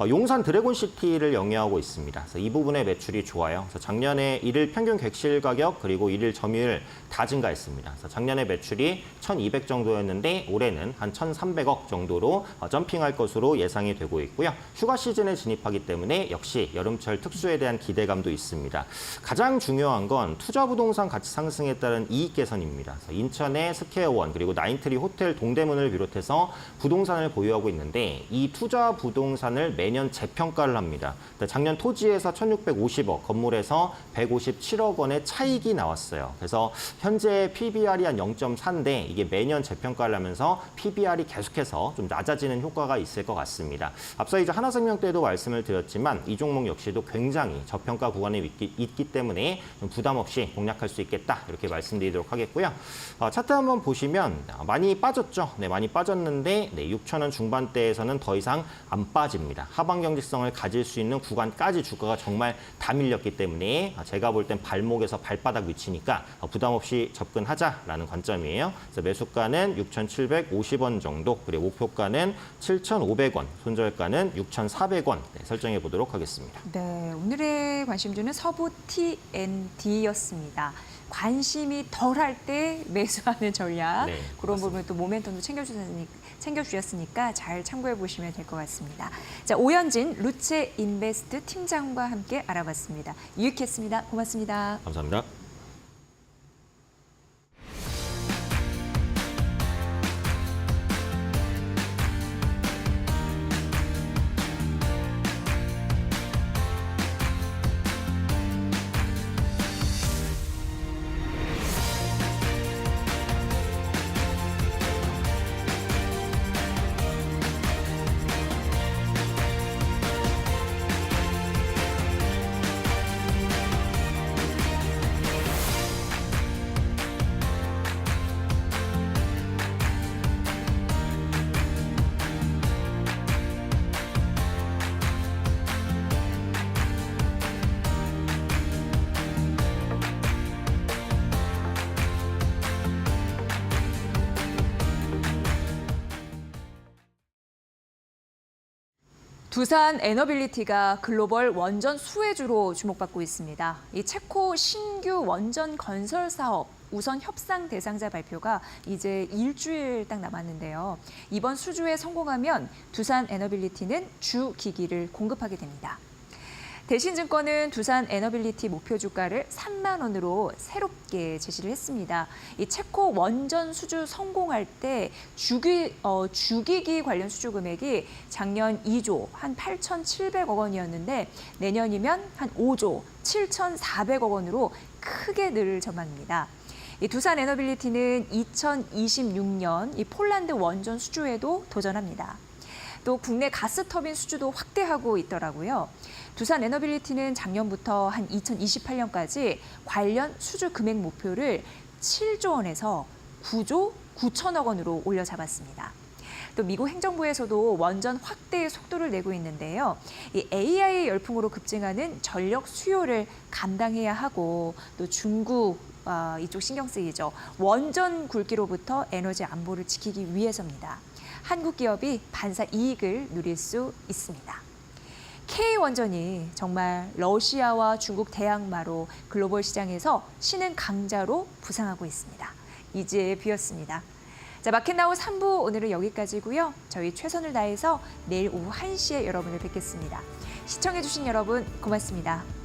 용산 드래곤시티를 영위하고 있습니다. 그래서 이 부분의 매출이 좋아요. 그래서 작년에 일일 평균 객실 가격 그리고 일일 점유율 다 증가했습니다. 그래서 작년에 매출이 1,200 정도였는데 올해는 한 1,300억 정도로 점핑할 것으로 예상이 되고 있고요. 휴가 시즌에 진입하기 때문에 역시 여름철 특수에 대한 기대감도 있습니다. 가장 중요한 건 투자 부동산 가치 상승에 따른 이익 개선입니다. 그래서 인천의 스퀘어원 그리고 나인트리 호텔 동대문을 비롯해서 부동산을 보유하고 있는데 이 투자 부동산을 매년 재평가를 합니다. 작년 토지에서 1,650억, 건물에서 157억 원의 차익이 나왔어요. 그래서 현재 PBR이 한 0.4인데 이게 매년 재평가를 하면서 PBR이 계속해서 좀 낮아지는 효과가 있을 것 같습니다. 앞서 이제 하나생명 때도 말씀을 드렸지만 이 종목 역시도 굉장히 저평가 구간에 있기 때문에 좀 부담 없이 공략할 수 있겠다 이렇게 말씀드리도록 하겠고요. 차트 한번 보시면 많이 빠졌죠. 네, 많이 빠졌는데 6,000원 중반대에서는 더 이상 안 빠집니다. 하방 경직성을 가질 수 있는 구간까지 주가가 정말 다 밀렸기 때문에 제가 볼 땐 발목에서 발바닥 위치니까 부담 없이 접근하자라는 관점이에요. 그래서 매수가는 6,750원 정도, 그리고 목표가는 7,500원, 손절가는 6,400원 설정해 보도록 하겠습니다. 네, 오늘의 관심주는 서부 T&D였습니다. 관심이 덜할 때 매수하는 전략, 네, 그런 맞습니다. 부분 또 모멘텀도 챙겨주셨으니까 잘 참고해 보시면 될 것 같습니다. 자, 오현진 루체 인베스트 팀장과 함께 알아봤습니다. 유익했습니다. 고맙습니다. 감사합니다. 두산 에너빌리티가 글로벌 원전 수혜주로 주목받고 있습니다. 이 체코 신규 원전 건설 사업 우선 협상 대상자 발표가 이제 일주일 딱 남았는데요. 이번 수주에 성공하면 두산 에너빌리티는 주 기기를 공급하게 됩니다. 대신증권은 두산 에너빌리티 목표 주가를 3만 원으로 새롭게 제시를 했습니다. 이 체코 원전 수주 성공할 때 주기기 관련 수주 금액이 작년 2조 한 8,700억 원이었는데 내년이면 한 5조 7,400억 원으로 크게 늘 전망입니다. 이 두산 에너빌리티는 2026년 이 폴란드 원전 수주에도 도전합니다. 또 국내 가스터빈 수주도 확대하고 있더라고요. 두산 에너빌리티는 작년부터 한 2028년까지 관련 수주 금액 목표를 7조 원에서 9조 9천억 원으로 올려 잡았습니다. 또 미국 행정부에서도 원전 확대의 속도를 내고 있는데요. 이 AI 열풍으로 급증하는 전력 수요를 감당해야 하고 또 중국 이쪽 신경 쓰이죠. 원전 굴기로부터 에너지 안보를 지키기 위해서입니다. 한국 기업이 반사 이익을 누릴 수 있습니다. K원전이 정말 러시아와 중국 대항마로 글로벌 시장에서 신흥 강자로 부상하고 있습니다. 이지혜의 뷰였습니다. 자, 마켓나우 3부 오늘은 여기까지고요. 저희 최선을 다해서 내일 오후 1시에 여러분을 뵙겠습니다. 시청해주신 여러분 고맙습니다.